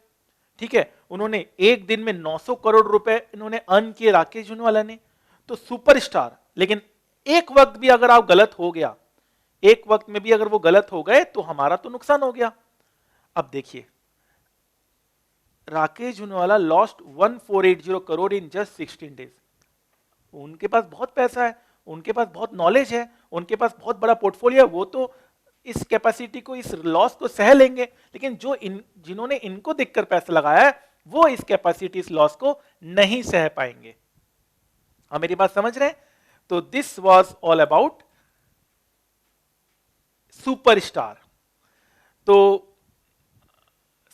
ठीक है, उन्होंने एक दिन में 900 करोड़ रुपए इन्होंने अर्न किए राकेश झुनझुनवाला ने, तो सुपरस्टार। लेकिन एक वक्त भी अगर आप गलत हो गया, एक वक्त में भी अगर वो गलत हो गए तो हमारा तो नुकसान हो गया। अब देखिए, Rakesh Jhunjhunwala lost 1480 crore in just 16 days. उनके पास बहुत पैसा है, उनके पास बहुत नॉलेज है, उनके पास बहुत बड़ा पोर्टफोलियो है, वो तो इस कैपेसिटी को, इस लॉस को सह लेंगे। लेकिन जो जिन्होंने इनको देखकर पैसा लगाया है वो इस कैपेसिटी, इस लॉस को नहीं सह पाएंगे। आप मेरी बात समझ रहे हैं? तो this was all about superstar. तो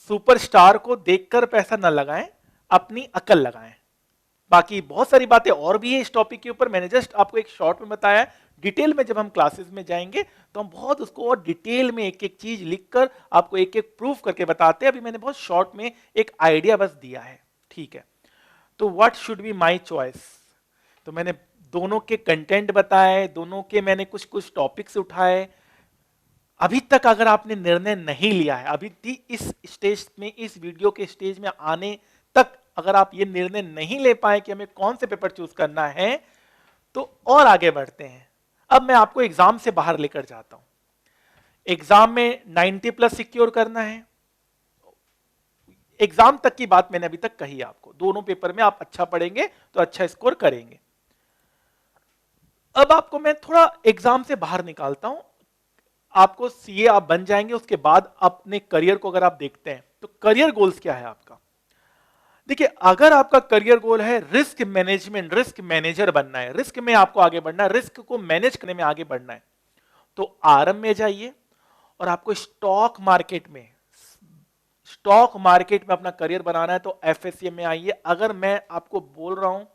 सुपरस्टार को देखकर पैसा न लगाएं, अपनी अकल लगाएं। बाकी बहुत सारी बातें और भी है इस टॉपिक के ऊपर, मैंने जस्ट आपको एक शॉर्ट में बताया। डिटेल में जब हम क्लासेस में जाएंगे तो हम बहुत उसको और डिटेल में एक एक चीज लिखकर आपको एक एक प्रूफ करके बताते हैं। अभी मैंने बहुत शॉर्ट में एक आइडिया बस दिया है। ठीक है, तो what should be my choice, तो मैंने दोनों के कंटेंट बताए, दोनों के मैंने कुछ कुछ टॉपिक्स उठाए। अभी तक अगर आपने निर्णय नहीं लिया है, अभी इस स्टेज में, इस वीडियो के स्टेज में आने तक अगर आप ये निर्णय नहीं ले पाए कि हमें कौन से पेपर चूज करना है, तो और आगे बढ़ते हैं। अब मैं आपको एग्जाम से बाहर लेकर जाता हूं। एग्जाम में 90+ सिक्योर करना है। एग्जाम तक की बात मैंने अभी तक कही आपको, दोनों पेपर में आप अच्छा पढ़ेंगे तो अच्छा स्कोर करेंगे। अब आपको मैं थोड़ा एग्जाम से बाहर निकालता हूं। आपको सीए आप बन जाएंगे, उसके बाद अपने करियर को अगर आप देखते हैं तो करियर गोल्स क्या है आपका। देखिए, अगर आपका करियर गोल है रिस्क मैनेजमेंट, रिस्क मैनेजर बनना है, रिस्क में आपको आगे बढ़ना है, रिस्क को मैनेज करने में आगे बढ़ना है, तो आरएम में जाइए और आपको स्टॉक मार्केट में अपना करियर बनाना है तो एफएससीएम में आइए। अगर मैं आपको बोल रहा हूं,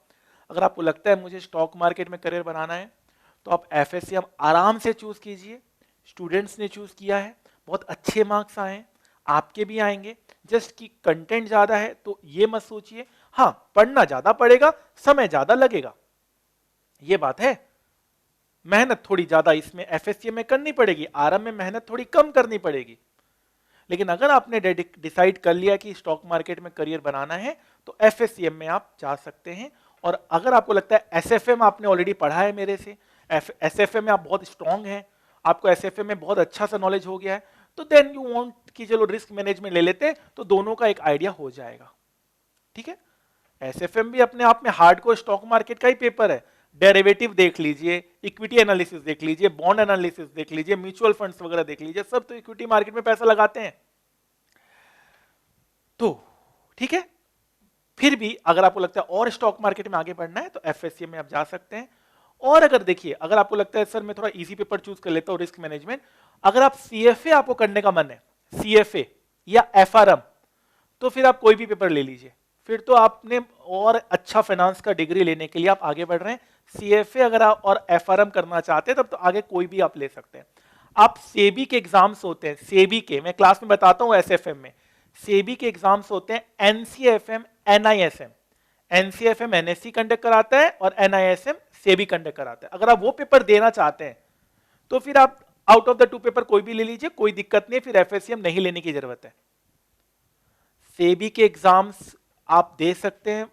अगर आपको लगता है मुझे स्टॉक मार्केट में करियर बनाना है तो आप एफएससीएम आराम से चूज कीजिए। स्टूडेंट्स ने चूज किया है, बहुत अच्छे मार्क्स आए, आपके भी आएंगे। जस्ट कि कंटेंट ज्यादा है तो ये मत सोचिए, हाँ पढ़ना ज्यादा पड़ेगा, समय ज्यादा लगेगा, ये बात है। मेहनत थोड़ी ज्यादा इसमें एफएससीएम में करनी पड़ेगी, आरएम में मेहनत थोड़ी कम करनी पड़ेगी। लेकिन अगर आपने डिसाइड कर लिया कि स्टॉक मार्केट में करियर बनाना है तो एफएससीएम में आप जा सकते हैं। और अगर आपको लगता है एसएफए में आपने ऑलरेडी पढ़ा है मेरे से, एसएफए में आप बहुत स्ट्रांग हैं, आपको एसएफए में बहुत अच्छा सा नॉलेज हो गया है, तो देन यू वांट कि चलो रिस्क मैनेजमेंट ले लेते हैं, तो दोनों का एक आइडिया हो जाएगा। ठीक है, एसएफएम भी अपने आप में हार्डकोर स्टॉक मार्केट का ही पेपर है। डेरिवेटिव देख लीजिए, इक्विटी एनालिसिस देख लीजिए, बॉन्ड एनालिसिस देख लीजिए, म्यूचुअल फंड्स वगैरह देख लीजिए, सब तो इक्विटी मार्केट में पैसा लगाते हैं। तो ठीक है, फिर भी अगर आपको लगता है और स्टॉक मार्केट में आगे बढ़ना है तो एफएससीएम में आप जा सकते हैं। और अगर देखिए, अगर आपको लगता है सर मैं थोड़ा इजी पेपर चूज कर लेता हूं रिस्क मैनेजमेंट, अगर आप सीएफए आपको करने का मन है, सीएफए या एफआरएम, तो फिर आप कोई भी पेपर ले लीजिए। फिर तो आपने और अच्छा फाइनेंस का डिग्री लेने के लिए आप आगे बढ़ रहे हैं। सीएफए अगर आप और एफआरएम करना चाहते हैं तब तो आगे कोई भी आप ले सकते हैं। आप सेबी के एग्जाम्स होते हैं, सेबी के मैं क्लास में बताता हूं, एसएफएम में सेबी के एग्जाम्स होते हैं, एनसीएफएम, एनआईएसएम। एनसीएफएम एनएससी कंडक्ट कराता है और एनआईएसएम सेबी कंडक्ट कराता है। अगर आप वो पेपर देना चाहते हैं तो फिर आप आउट ऑफ द 2 पेपर कोई भी ले लीजिए, कोई दिक्कत नहीं है, फिर एफएससीएम नहीं लेने की जरूरत है। सेबी के एग्जाम्स आप दे सकते हैं,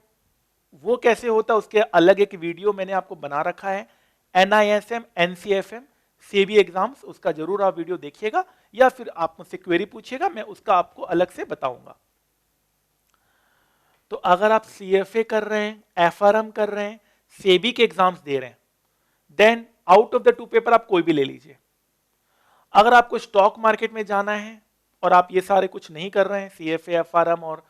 वो कैसे होता है उसके अलग एक वीडियो मैंने आपको बना रखा है। एनआईएसएम, एनसीएफएम, सेबी एग्जाम्स, उसका जरूर आप वीडियो देखिएगा, या फिर आप मुझसे क्वेरी पूछिएगा, मैं उसका आपको अलग से बताऊंगा। तो अगर आप सीएफए कर रहे हैं, एफआरएम कर रहे हैं, सेबी के एग्जाम्स दे रहे हैं, then out of the 2 paper आप कोई भी ले लीजिए। अगर आपको स्टॉक मार्केट में जाना है और आप ये सारे कुछ नहीं कर रहे हैं, CFA, FRM और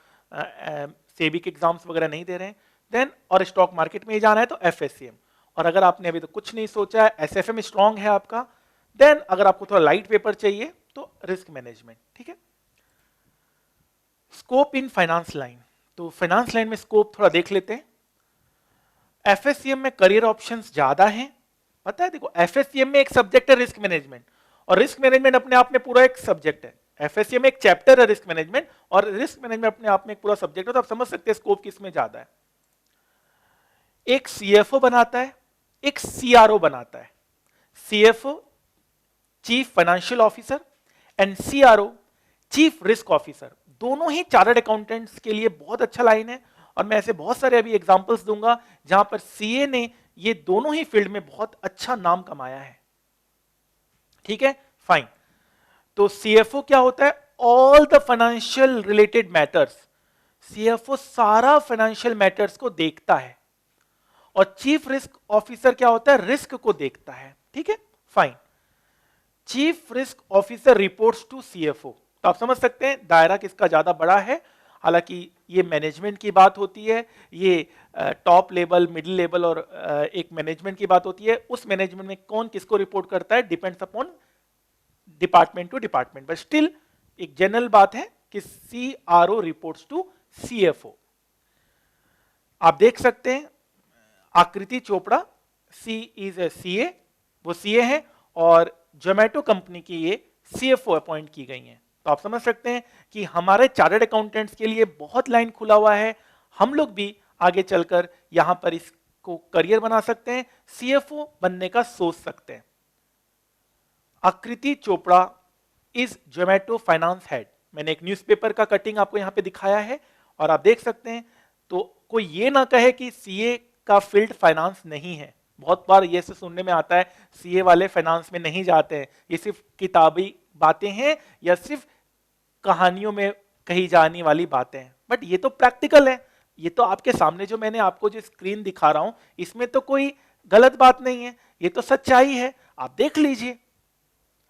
सेबी के एग्जाम्स वगैरह नहीं दे रहे हैं, देन और स्टॉक मार्केट में ही जाना है तो FSCM। और अगर आपने अभी तो कुछ नहीं सोचा है, SFM स्ट्रांग है आपका, देन अगर आपको थोड़ा लाइट पेपर चाहिए तो रिस्क मैनेजमेंट। ठीक है, स्कोप इन फाइनेंस लाइन, तो फाइनेंस लाइन में स्कोप थोड़ा देख लेते हैं। FSCM में करियर ऑप्शंस ज्यादा हैं, पता है। देखो FSCM में एक सब्जेक्ट है रिस्क मैनेजमेंट, और रिस्क मैनेजमेंट अपने आप में पूरा एक सब्जेक्ट है। FSCM में एक चैप्टर है रिस्क मैनेजमेंट, और रिस्क मैनेजमेंट अपने आप में एक पूरा सब्जेक्ट है, तो आप समझ सकते हैं स्कोप किसमें ज्यादा है। एक CFO बनाता है, एक CRO बनाता है। CFO chief financial officer and CRO chief risk officer, दोनों ही चार्टर्ड अकाउंटेंट्स के लिए बहुत अच्छा लाइन है। और मैं ऐसे बहुत सारे अभी एग्जांपल्स दूंगा जहां पर CA ने ये दोनों ही फील्ड में बहुत अच्छा नाम कमाया है। ठीक है, फाइन। तो CFO क्या होता है? All the financial related matters. CFO सारा फाइनेंशियल मैटर्स को देखता है। और चीफ रिस्क ऑफिसर क्या होता है? रिस्क को देखता है। ठीक है, fine. Chief risk officer reports to CFO, तो आप समझ सकते हैं दायरा किसका ज्यादा बड़ा है। हालांकि ये मैनेजमेंट की बात होती है, ये टॉप लेवल, मिडिल लेवल और एक मैनेजमेंट की बात होती है। उस मैनेजमेंट में कौन किसको रिपोर्ट करता है depends upon department to department, but still एक जनरल बात है कि CRO रिपोर्ट्स टू CFO। आप देख सकते हैं आकृति चोपड़ा, सी इज ए CA, वो CA है, और जोमेटो कंपनी की ये CFO अपॉइंट की गई हैं। तो आप समझ सकते हैं कि हमारे चार्टर्ड अकाउंटेंट्स के लिए बहुत लाइन खुला हुआ है। हम लोग भी आगे चलकर यहां पर इसको करियर बना सकते हैं, CFO बनने का सोच सकते हैं। आकृति Chopra is Zomato finance head. मैंने एक न्यूज़पेपर का कटिंग आपको यहां पे दिखाया है और आप देख सकते हैं। तो कोई ये ना कहे कि CA का फील्ड फाइनेंस नहीं है। बहुत बार ये से सुनने में आता है CA वाले फाइनेंस में नहीं जाते हैं, ये सिर्फ किताबी बातें हैं या सिर्फ कहानियों में कही जाने वाली बातें हैं, बट ये तो प्रैक्टिकल है। ये तो आपके सामने जो मैंने आपको जो स्क्रीन दिखा रहा हूं, इसमें तो कोई गलत बात नहीं है, ये तो सच्चाई है। आप देख लीजिए।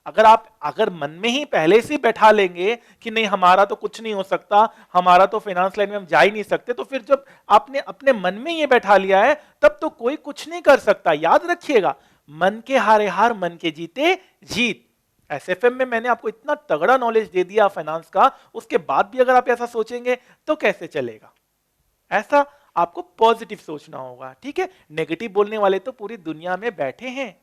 अगर मन में ही पहले से बैठा लेंगे कि नहीं हमारा तो कुछ नहीं हो सकता, हमारा तो फाइनेंस लाइन में हम जा ही नहीं सकते, तो फिर जब आपने अपने मन में ये बैठा लिया है तब तो कोई कुछ नहीं कर सकता। याद रखिएगा, मन के हारे हार, मन के जीते जीत। SFM में मैंने आपको इतना तगड़ा नॉलेज दे दिया फाइनेंस का, उसके बाद भी अगर आप ऐसा सोचेंगे तो कैसे चलेगा। ऐसा आपको पॉजिटिव सोचना होगा। ठीक है, नेगेटिव बोलने वाले तो पूरी दुनिया में बैठे हैं।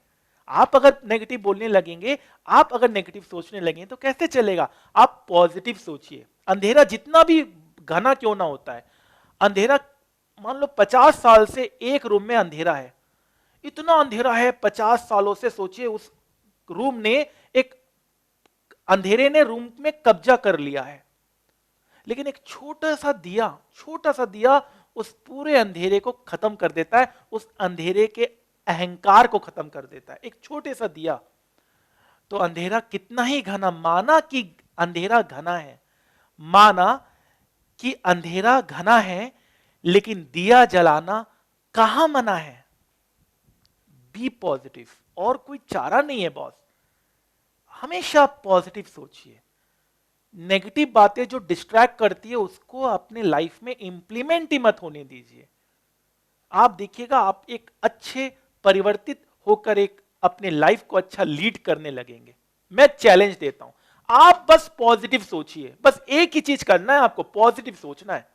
आप अगर नेगेटिव बोलने लगेंगे, आप अगर नेगेटिव सोचने लगेंगे तो कैसे चलेगा। आप पॉजिटिव सोचिए। अंधेरा जितना भी घना क्यों ना होता है, अंधेरा मान लो 50 साल से एक रूम में अंधेरा है, इतना अंधेरा है 50 सालों से, सोचिए उस रूम ने एक अंधेरे ने रूम में कब्जा कर लिया है, लेकिन एक छोटा सा दिया उस पूरे अंधेरे को खत्म कर देता है, उस अंधेरे के अहंकार को खत्म कर देता है। एक छोटे सा दिया। तो अंधेरा कितना ही घना, माना कि अंधेरा घना है, माना कि अंधेरा घना है, लेकिन दिया जलाना कहां मना है। बी पॉजिटिव, और कोई चारा नहीं है बॉस। हमेशा पॉजिटिव सोचिए। नेगेटिव बातें जो डिस्ट्रैक्ट करती है उसको अपने लाइफ में इंप्लीमेंट ही मत होने दीजिए। आप देखिएगा आप एक अच्छे परिवर्तित होकर एक अपने लाइफ को अच्छा लीड करने लगेंगे। मैं चैलेंज देता हूं, आप बस पॉजिटिव सोचिए। बस एक ही चीज करना है आपको, पॉजिटिव सोचना है।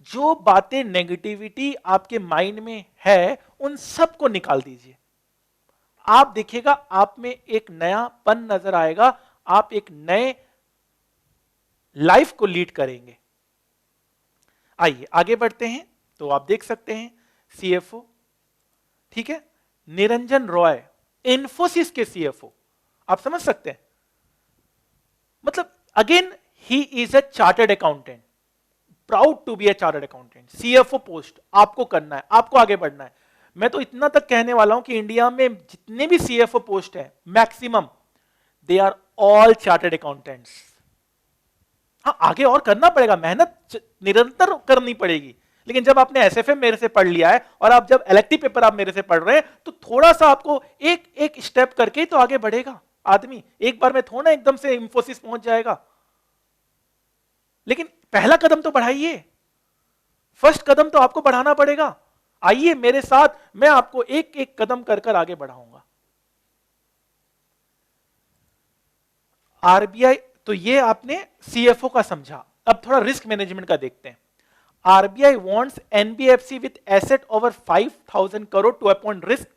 जो बातें नेगेटिविटी आपके माइंड में है उन सबको निकाल दीजिए। आप देखिएगा आप में एक नयापन नजर आएगा, आप एक नए लाइफ को लीड करेंगे। आइए आगे बढ़ते हैं। तो आप देख सकते हैं CFO, ठीक है, निरंजन रॉय इन्फोसिस के CFO, आप समझ सकते हैं। मतलब again he is a chartered accountant, proud to be a chartered accountant. CFO post आपको करना है, आपको आगे बढ़ना है। मैं तो इतना तक कहने वाला हूं कि इंडिया में जितने भी CFO पोस्ट हैं maximum they are all chartered accountants. हाँ, आगे और करना पड़ेगा, मेहनत निरंतर करनी पड़ेगी। लेकिन जब आपने SFM मेरे से पढ़ लिया है और जब इलेक्टिव पेपर आप मेरे से पढ़ रहे हैं, तो थोड़ा सा आपको एक एक स्टेप करके ही तो आगे बढ़ेगा। आदमी, एक बार में थोड़ा एकदम से इंफोसिस पहुंच जाएगा। लेकिन पहला कदम तो बढ़ाइए, फर्स्ट कदम तो आपको बढ़ाना पड़ेगा। आइए मेरे साथ, मैं आपको एक एक कदम कर कर आगे बढ़ाऊंगा। आरबीआई, तो ये आपने सीएफओ का समझा। अब थोड़ा रिस्क मैनेजमेंट का देखते हैं। RBI wants NBFC with asset over 5,000 crore to appoint risk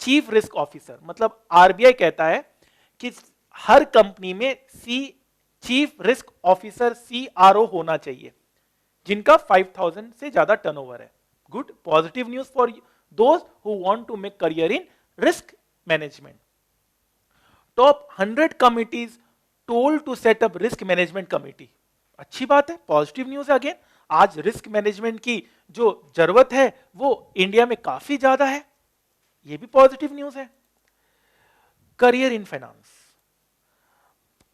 chief risk officer. मतलब आरबीआई कहता है कि हर कंपनी में चीफ रिस्क ऑफिसर सीआरओ होना चाहिए जिनका 5,000 से ज्यादा टर्नओवर है। Good, positive news for those who want to make career in risk management. Top 100 committees told to set up risk management committee. अच्छी बात है, पॉजिटिव न्यूज है। अगेन आज रिस्क मैनेजमेंट की जो जरूरत है वो इंडिया में काफी ज्यादा है, ये भी पॉजिटिव न्यूज है। करियर इन फाइनेंस,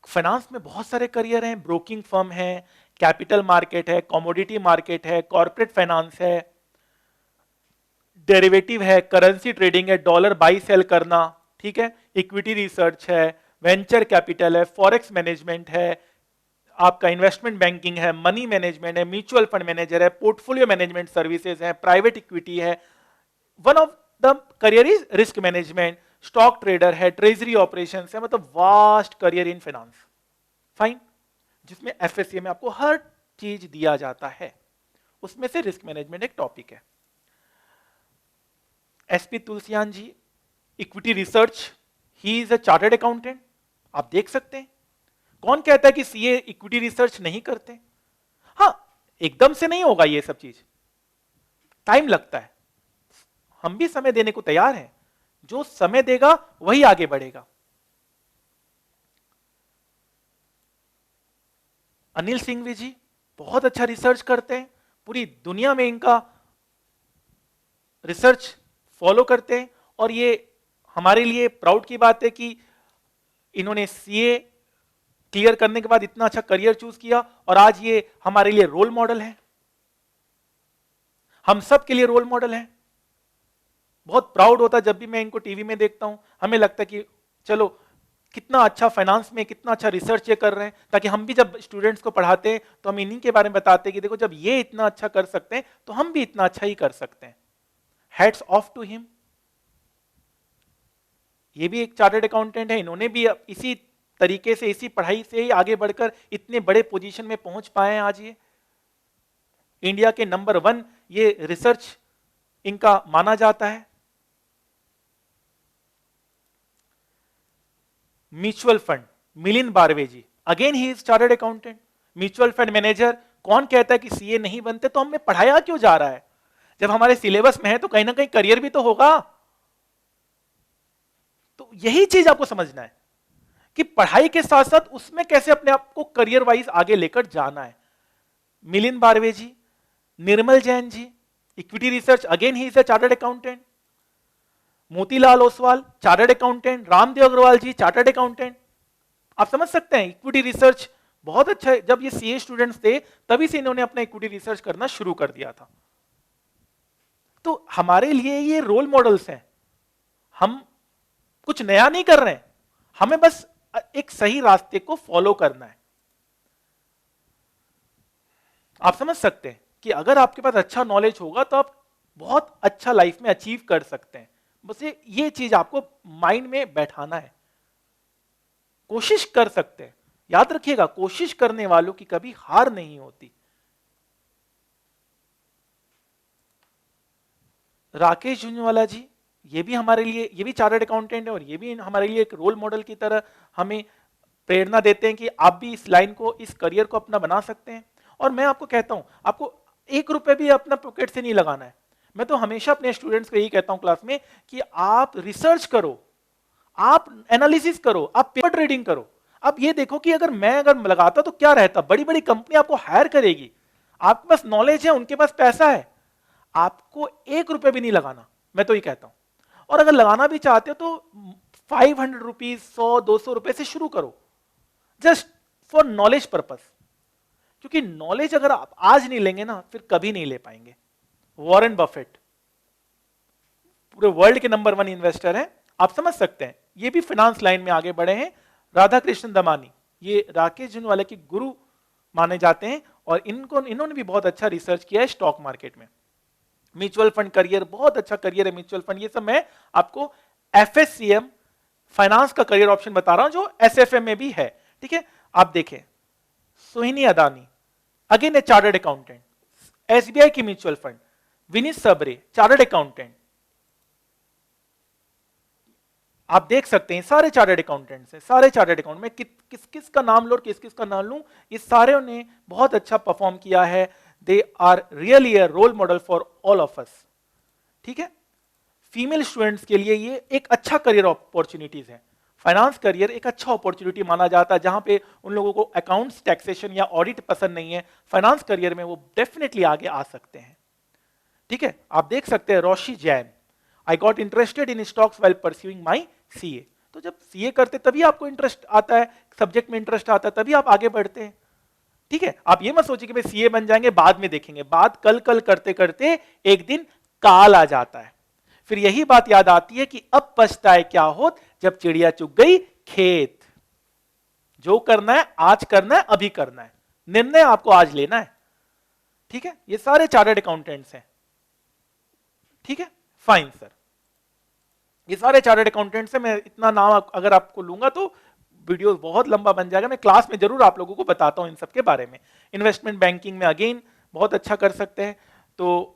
फाइनेंस में बहुत सारे करियर हैं। ब्रोकिंग फर्म है, कैपिटल मार्केट है, कमोडिटी मार्केट है, कॉर्पोरेट फाइनेंस है, डेरिवेटिव है, करेंसी ट्रेडिंग है, डॉलर बाई सेल करना, ठीक है, इक्विटी रिसर्च है, वेंचर कैपिटल है, फॉरेक्स मैनेजमेंट है, आपका इन्वेस्टमेंट बैंकिंग है, मनी मैनेजमेंट है, म्यूचुअल फंड मैनेजर है, पोर्टफोलियो मैनेजमेंट सर्विसेज है, प्राइवेट इक्विटी है। One of the career is risk management, stock trader है, ट्रेजरी ऑपरेशंस है। मतलब vast career in finance. Fine, जिसमें एफएससी में आपको हर चीज दिया जाता है, उसमें से रिस्क मैनेजमेंट एक टॉपिक है। S P Tulsian ji, equity research, he is a chartered accountant. आप देख सकते हैं, कौन कहता है कि सीए इक्विटी रिसर्च नहीं करते? हाँ, एकदम से नहीं होगा ये सब चीज, टाइम लगता है। हम भी समय देने को तैयार हैं, जो समय देगा वही आगे बढ़ेगा। अनिल सिंघवी जी बहुत अच्छा रिसर्च करते हैं, पूरी दुनिया में इनका रिसर्च फॉलो करते हैं, और ये हमारे लिए प्राउड की बात है कि इन्होंने सीए क्लियर करने के बाद इतना अच्छा करियर चूज किया, और आज ये हमारे लिए रोल मॉडल है, हम सब के लिए रोल मॉडल है। बहुत प्राउड होता जब भी मैं इनको टीवी में देखता हूं। हमें लगता है कि चलो कितना अच्छा फाइनेंस में कितना अच्छा रिसर्च ये कर रहे हैं, ताकि हम भी जब स्टूडेंट्स को पढ़ाते हैं तो हम इन्हीं के बारे में बताते हैं कि देखो जब ये इतना अच्छा कर सकते हैं तो हम भी इतना अच्छा ही कर सकते हैं। Hats off to him. ये भी एक चार्टर्ड अकाउंटेंट है, इन्होंने भी इसी तरीके से, इसी पढ़ाई से ही आगे बढ़कर इतने बड़े पोजीशन में पहुंच पाए हैं। आज ये इंडिया के नंबर 1 ये रिसर्च इनका माना जाता है। Mutual fund, Milind Barve ji, again he is chartered accountant, mutual fund manager. कौन कहता है कि सीए नहीं बनते? तो हमें पढ़ाया क्यों जा रहा है? जब हमारे सिलेबस में है तो कहीं ना कहीं करियर भी तो होगा। तो यही चीज आपको समझना है कि पढ़ाई के साथ साथ उसमें कैसे अपने आप को करियर वाइज आगे लेकर जाना है। Milind Barve ji, Nirmal Jain ji, equity research, again he is a chartered accountant. Motilal Oswal, chartered accountant. Ramdev Agarwal ji, chartered accountant. आप समझ सकते हैं इक्विटी रिसर्च बहुत अच्छा है। जब ये सीए स्टूडेंट्स थे तभी से इन्होंने अपना इक्विटी रिसर्च करना शुरू कर दिया था। तो हमारे लिए ये रोल मॉडल्स हैं। हम कुछ नया नहीं कर रहे हैं, हमें बस एक सही रास्ते को फॉलो करना है। आप समझ सकते हैं कि अगर आपके पास अच्छा नॉलेज होगा तो आप बहुत अच्छा लाइफ में अचीव कर सकते हैं। बस ये चीज आपको माइंड में बैठाना है। कोशिश कर सकते हैं, याद रखिएगा, कोशिश करने वालों की कभी हार नहीं होती। राकेश झुंझुनवाला जी, ये भी हमारे लिए, ये भी चार्टर्ड अकाउंटेंट है, और ये भी हमारे लिए एक रोल मॉडल की तरह हमें प्रेरणा देते हैं कि आप भी इस लाइन को, इस करियर को अपना बना सकते हैं। और मैं आपको कहता हूं, आपको 1 रुपए भी अपना पॉकेट से नहीं लगाना है। मैं तो हमेशा अपने स्टूडेंट्स को यही कहता हूं क्लास में कि आप रिसर्च करो, आप एनालिसिस करो, आप पेपर ट्रेडिंग करो। अब ये देखो कि अगर लगाता तो क्या रहता, बड़ी बड़ी कंपनी आपको हायर करेगी, आपके पास नॉलेज है, उनके पास पैसा है, आपको 1 रुपए भी नहीं लगाना। मैं तो ये कहता हूं, और अगर लगाना भी चाहते हो तो 500 रुपीज, 100-200 रुपए से शुरू करो, जस्ट फॉर नॉलेज पर्पस। क्योंकि नॉलेज अगर आप आज नहीं लेंगे ना, फिर कभी नहीं ले पाएंगे। वॉरेन बफेट पूरे वर्ल्ड के नंबर 1 इन्वेस्टर हैं, आप समझ सकते हैं। ये भी फाइनेंस लाइन में आगे बढ़े हैं। राधा कृष्ण दमानी, ये राकेश जुनवाला के गुरु माने जाते हैं और इन्होंने भी बहुत अच्छा रिसर्च किया है स्टॉक मार्केट में। म्यूचुअल फंड करियर, बहुत अच्छा करियर है म्यूचुअल फंड। ये सब मैं आपको एफएससीएम फाइनेंस का करियर ऑप्शन बता रहा हूं जो एसएफएम में भी है। ठीक है, आप देखें सोहिनी अदानी, अगेन ए चार्टर्ड अकाउंटेंट। एसबीआई की म्यूचुअल फंड, विनीत सबरे, चार्टर्ड अकाउंटेंट। आप देख सकते हैं सारे चार्टर्ड अकाउंटेंट्स हैं, सारे चार्टर्ड अकाउंट में किस किस का नाम लो और किस किस का नाम लूं, ये सारे ने बहुत अच्छा परफॉर्म किया है। They are really a role model for all of us. ठीक है, फीमेल स्टूडेंट्स के लिए ये एक अच्छा करियर अपॉर्चुनिटीज है। फाइनेंस करियर एक अच्छा अपॉर्चुनिटी माना जाता है, जहां पे उन लोगों को अकाउंट्स, टैक्सेशन या ऑडिट पसंद नहीं है, फाइनेंस करियर में वो डेफिनेटली आगे आ सकते हैं। ठीक है, आप देख सकते हैं Roshi Jain, I got interested in stocks while pursuing my CA. तो जब सीए करते तभी आपको इंटरेस्ट आता है, सब्जेक्ट में इंटरेस्ट आता है, तभी आप आगे बढ़ते हैं। ठीक है, आप ये मत सोचिए कि भाई सीए बन जाएंगे बाद में देखेंगे, बात कल कल करते करते एक दिन काल आ जाता है। फिर यही बात याद आती है कि अब पछताए क्या होत जब चिड़िया चुग गई खेत। जो करना है आज करना है, अभी करना है, निर्णय आपको आज लेना है। ठीक है, ये सारे चार्टर्ड अकाउंटेंट्स हैं। ठीक है, फाइन सर, ये सारे चार्टर्ड अकाउंटेंट्स हैं। मैं इतना नाम अगर आपको लूंगा तो वीडियो बहुत लंबा बन जाएगा। मैं क्लास में जरूर आप लोगों को बताता हूं इन सब के बारे में। इन्वेस्टमेंट बैंकिंग में अगेन बहुत अच्छा कर सकते हैं। तो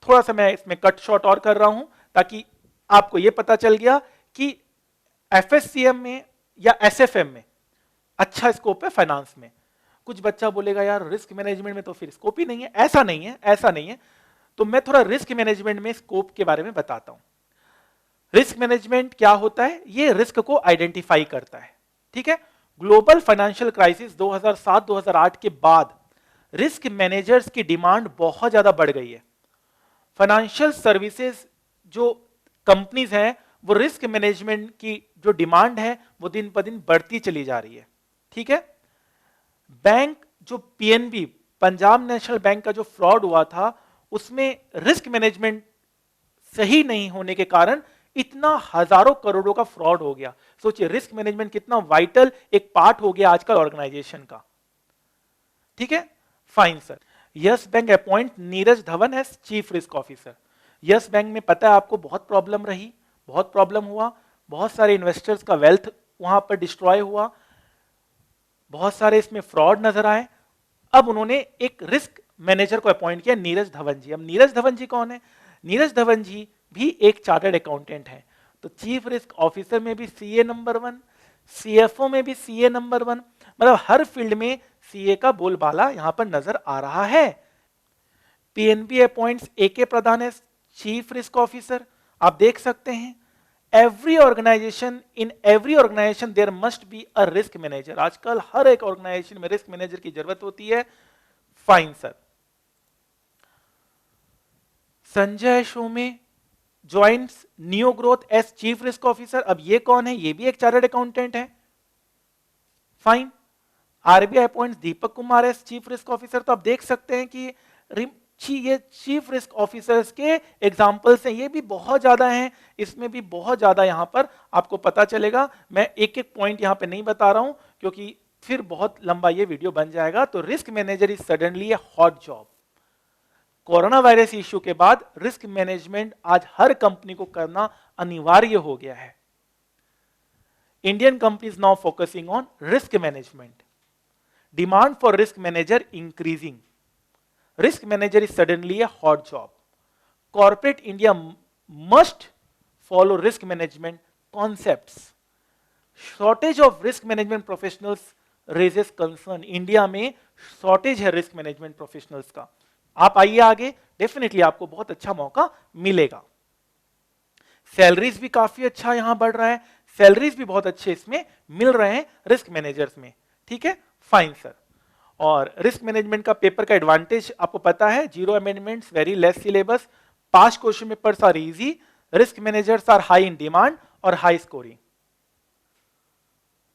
थोड़ा सा मैं इसमें कट शॉर्ट और कर रहा हूं ताकि आपको यह पता चल गया कि एफएससीएम में या एसएफएम में अच्छा स्कोप है फाइनेंस में। कुछ बच्चा बोलेगा यार रिस्क मैनेजमेंट में तो फिर स्कोप ही नहीं है। ऐसा नहीं है, ऐसा नहीं है। तो मैं थोड़ा रिस्क मैनेजमेंट में स्कोप के बारे में बताता हूं। रिस्क मैनेजमेंट क्या होता है? ये रिस्क को आइडेंटिफाई करता है। ठीक है, ग्लोबल फाइनेंशियल क्राइसिस 2007-2008 के बाद रिस्क मैनेजर्स की डिमांड बहुत ज्यादा बढ़ गई है। फाइनेंशियल सर्विसेज जो कंपनीज हैं वो रिस्क मैनेजमेंट की जो डिमांड है वो दिन पर दिन बढ़ती चली जा रही है। ठीक है, बैंक जो पीएनबी, पंजाब नेशनल बैंक का जो फ्रॉड हुआ था उसमें रिस्क मैनेजमेंट सही नहीं होने के कारण इतना हजारों करोड़ों का फ्रॉड हो गया। सोचिए रिस्क मैनेजमेंट कितना वाइटल एक पार्ट हो गया आजकल ऑर्गेनाइजेशन का। ठीक है, fine sir. Yes Bank appoint Neeraj Dhawan as chief risk officer. Yes Bank में पता है आपको बहुत प्रॉब्लम रही, बहुत प्रॉब्लम हुआ, बहुत सारे इन्वेस्टर्स का वेल्थ वहां पर डिस्ट्रॉय हुआ, बहुत सारे इसमें फ्रॉड नजर आए। अब उन्होंने एक रिस्क मैनेजर को अपॉइंट किया, नीरज धवन जी। अब नीरज धवन जी कौन है? नीरज धवन जी भी एक चार्टर्ड अकाउंटेंट है। तो चीफ रिस्क ऑफिसर में भी सीए नंबर 1, सीएफओ में भी सीए नंबर 1, मतलब हर फील्ड में सीए का बोलबाला यहां पर नजर आ रहा है। PNB appoints A K Pradhan as chief risk officer. आप देख सकते हैं every organisation, in every organisation there must be a risk manager. आजकल हर एक ऑर्गेनाइजेशन में रिस्क मैनेजर की जरूरत होती है। Fine sir. Sanjay Shome joins NeoGrowth as chief risk officer. अब ये कौन है? ये भी एक चार्टर्ड अकाउंटेंट है। Fine. RBI appoints Deepak Kumar as chief risk officer. तो आप देख सकते हैं कि ये चीफ रिस्क ऑफिसर्स के एग्जांपल्स हैं, ये भी बहुत ज्यादा हैं, इसमें भी बहुत ज्यादा यहां पर आपको पता चलेगा। मैं एक एक पॉइंट यहां पे नहीं बता रहा हूं क्योंकि फिर बहुत लंबा ये वीडियो बन जाएगा। तो risk manager is suddenly A hot job. Corona virus issue के बाद रिस्क मैनेजमेंट आज हर कंपनी को करना अनिवार्य हो गया है। Indian companies now focusing on risk management. Demand for risk manager increasing. Risk manager is suddenly a hot job. Corporate India must follow risk management concepts. Shortage of risk management professionals raises concern. India में shortage है risk management professionals का। आप आइए आगे, definitely आपको बहुत अच्छा मौका मिलेगा। Salaries भी काफी अच्छा यहां बढ़ रहा है, salaries भी बहुत अच्छे इसमें मिल रहे हैं रिस्क मैनेजर्स में। ठीक है, फाइन सर। और रिस्क मैनेजमेंट का पेपर का एडवांटेज आपको पता है, zero amendments, very less syllabus, past question papers are easy, risk managers are high in demand और हाई स्कोरिंग।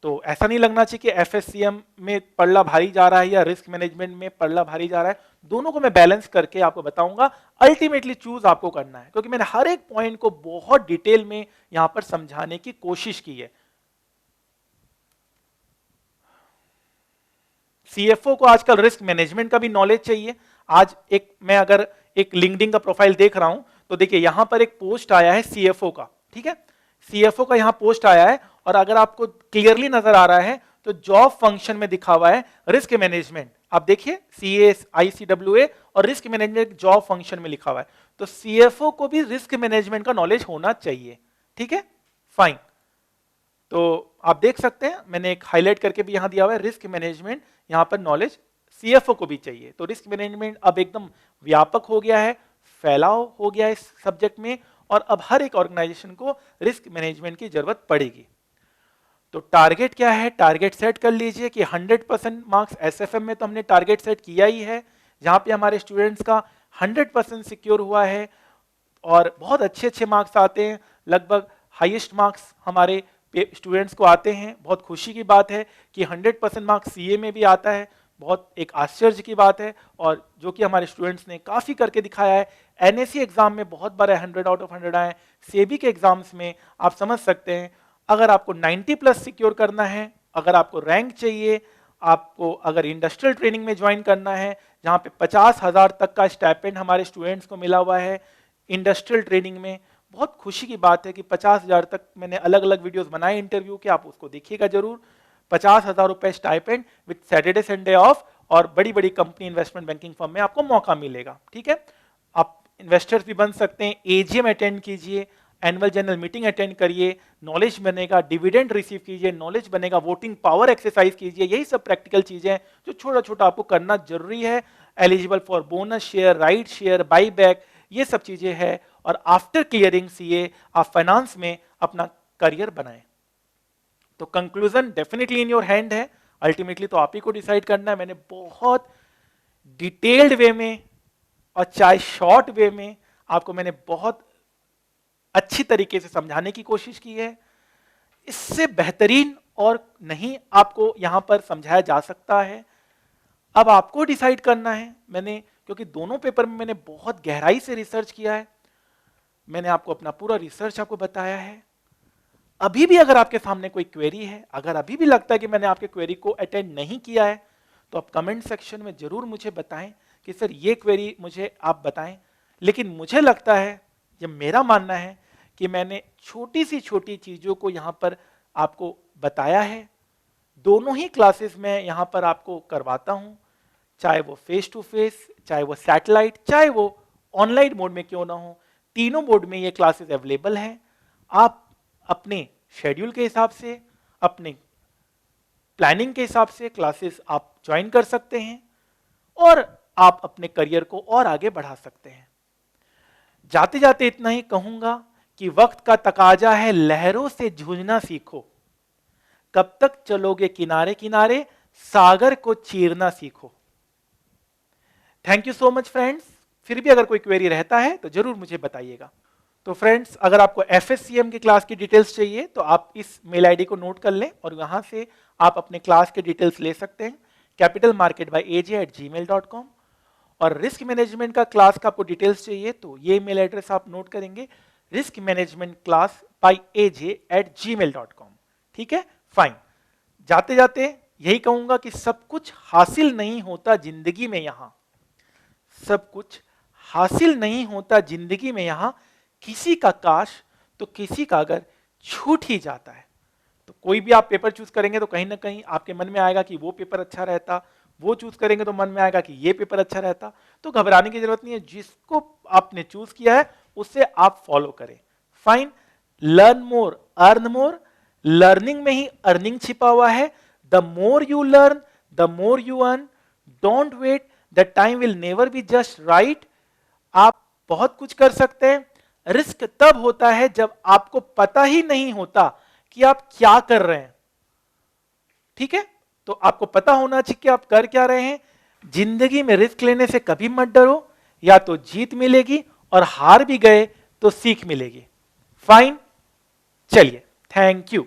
तो ऐसा नहीं लगना चाहिए कि एफएससीएम में पढ़ना भारी जा रहा है या रिस्क मैनेजमेंट में पढ़ना भारी जा रहा है। दोनों को मैं बैलेंस करके आपको बताऊंगा। अल्टीमेटली चूज आपको करना है, क्योंकि मैंने हर एक पॉइंट को बहुत डिटेल में यहां पर समझाने की कोशिश की है। सीएफओ को आजकल रिस्क मैनेजमेंट का भी नॉलेज चाहिए। आज मैं अगर एक लिंक्डइन का प्रोफाइल देख रहा हूं तो देखिए यहां पर एक पोस्ट आया है सीएफओ का, ठीक है, सीएफओ का यहां पोस्ट आया है, और अगर आपको क्लियरली नजर आ रहा है तो जॉब फंक्शन में दिखा हुआ है रिस्क मैनेजमेंट। आप देखिए CAICWA और रिस्क मैनेजमेंट जॉब फंक्शन में लिखा हुआ है। तो सीएफओ को भी रिस्क मैनेजमेंट का नॉलेज होना चाहिए, ठीक है, फाइन। तो आप देख सकते हैं मैंने एक हाईलाइट करके भी यहां दिया हुआ है रिस्क मैनेजमेंट, यहां पर नॉलेज सीएफओ को भी चाहिए। तो रिस्क मैनेजमेंट अब एकदम व्यापक हो गया है, फैलाव हो गया है इस सब्जेक्ट में, और अब हर एक ऑर्गेनाइजेशन को रिस्क मैनेजमेंट की जरूरत पड़ेगी। तो टारगेट क्या है, टारगेट सेट कर लीजिए कि 100% मार्क्स एसएफएम में तो हमने टारगेट सेट किया ही है, जहां पे हमारे स्टूडेंट्स का 100% सिक्योर हुआ है और बहुत अच्छे अच्छे मार्क्स आते हैं, लगभग हाईएस्ट मार्क्स हमारे स्टूडेंट्स को आते हैं। बहुत खुशी की बात है कि 100% मार्क्स सीए में भी आता है, बहुत एक आश्चर्य की बात है, और जो कि हमारे स्टूडेंट्स ने काफी करके दिखाया है। एनएससी एग्जाम में बहुत बार 100 आउट ऑफ 100 आए, सेबी के एग्जाम्स में आप समझ सकते हैं। अगर आपको 90+ सिक्योर करना है, अगर आपको रैंक चाहिए, आपको अगर इंडस्ट्रियल ट्रेनिंग में ज्वाइन करना है जहां पे 50,000 तक का स्टाइपेंड हमारे स्टूडेंट्स को मिला हुआ है इंडस्ट्रियल ट्रेनिंग में, बहुत खुशी की बात है कि 50,000 तक मैंने अलग अलग वीडियोस बनाए इंटरव्यू के, आप उसको देखिएगा जरूर। 50,000 रुपए stipend with Saturday Sunday off, और बड़ी बड़ी कंपनी इन्वेस्टमेंट बैंकिंग फर्म में आपको मौका मिलेगा, ठीक है। आप इन्वेस्टर्स भी बन सकते हैं, एजीएम अटेंड कीजिए, एनुअल जनरल मीटिंग अटेंड करिए, नॉलेज बनेगा, डिविडेंड रिसीव कीजिए, नॉलेज बनेगा, वोटिंग पावर एक्सरसाइज कीजिए। यही सब प्रैक्टिकल चीजें जो छोटा छोटा आपको करना जरूरी है। Eligible for bonus share, right share, by back, ये सब चीजें हैं। और आफ्टर क्लियरिंग सीए आप फाइनेंस में अपना करियर बनाएं। तो conclusion definitely in your hand है, अल्टीमेटली तो आप ही को डिसाइड करना है। मैंने बहुत डिटेल्ड वे में और चाहे शॉर्ट वे में आपको मैंने बहुत अच्छी तरीके से समझाने की कोशिश की है। इससे बेहतरीन और नहीं आपको यहां पर समझाया जा सकता है। अब आपको डिसाइड करना है। मैंने क्योंकि दोनों पेपर में मैंने बहुत गहराई से रिसर्च किया है, मैंने आपको अपना पूरा रिसर्च आपको बताया है। अभी भी अगर आपके सामने कोई क्वेरी है, अगर अभी भी लगता है कि मैंने आपके क्वेरी को अटेंड नहीं किया है, तो आप कमेंट सेक्शन में जरूर मुझे बताएं कि सर ये क्वेरी मुझे आप बताएं। लेकिन मुझे लगता है, ये मेरा मानना है कि मैंने छोटी सी छोटी चीजों को यहां पर आपको बताया है। दोनों ही क्लासेस में यहां पर आपको करवाता हूं, चाहे वो फेस टू फेस, चाहे वो सैटेलाइट, चाहे वो ऑनलाइन मोड में क्यों ना हो, तीनों मोड में ये क्लासेस अवेलेबल हैं। आप अपने शेड्यूल के हिसाब से, अपने प्लानिंग के हिसाब से क्लासेस आप ज्वाइन कर सकते हैं और आप अपने करियर को और आगे बढ़ा सकते हैं। जाते जाते इतना ही कहूंगा कि वक्त का तकाजा है, लहरों से जूझना सीखो। कब तक चलोगे किनारे किनारे, सागर को चीरना सीखो। Thank you so much friends. फिर भी अगर कोई क्वेरी रहता है तो जरूर मुझे बताइएगा। तो फ्रेंड्स, अगर आपको एफएससीएम की क्लास की डिटेल्स चाहिए तो आप इस मेल आईडी को नोट कर लें और यहां से आप अपने क्लास के डिटेल्स ले सकते हैं, capitalmarketbyaj@gmail.com। और रिस्क मैनेजमेंट का क्लास का आपको डिटेल्स चाहिए तो ये मेल एड्रेस आप नोट करेंगे, riskmanagementclass@aj@gmail.com। ठीक है, फाइन। जाते जाते यही कहूंगा कि सब कुछ हासिल नहीं होता जिंदगी में, यहां सब कुछ हासिल नहीं होता जिंदगी में, यहां किसी का काश तो किसी का अगर छूट ही जाता है। तो कोई भी आप पेपर चूज करेंगे तो कहीं ना कहीं आपके मन में आएगा कि वो पेपर अच्छा रहता, वो चूज करेंगे तो मन में आएगा कि ये पेपर अच्छा रहता। तो घबराने की जरूरत नहीं है, जिसको आपने चूज किया है उससे आप फॉलो करें। Fine. Learn more, earn more. Learning में ही अर्निंग छिपा हुआ है। The more you learn, the more you earn. Don't wait, the time will never be just right. आप बहुत कुछ कर सकते हैं। रिस्क तब होता है जब आपको पता ही नहीं होता कि आप क्या कर रहे हैं। ठीक है, तो आपको पता होना चाहिए कि आप कर क्या रहे हैं। जिंदगी में रिस्क लेने से कभी मत डरो, या तो जीत मिलेगी और हार भी गए तो सीख मिलेगी। फाइन, चलिए, थैंक यू।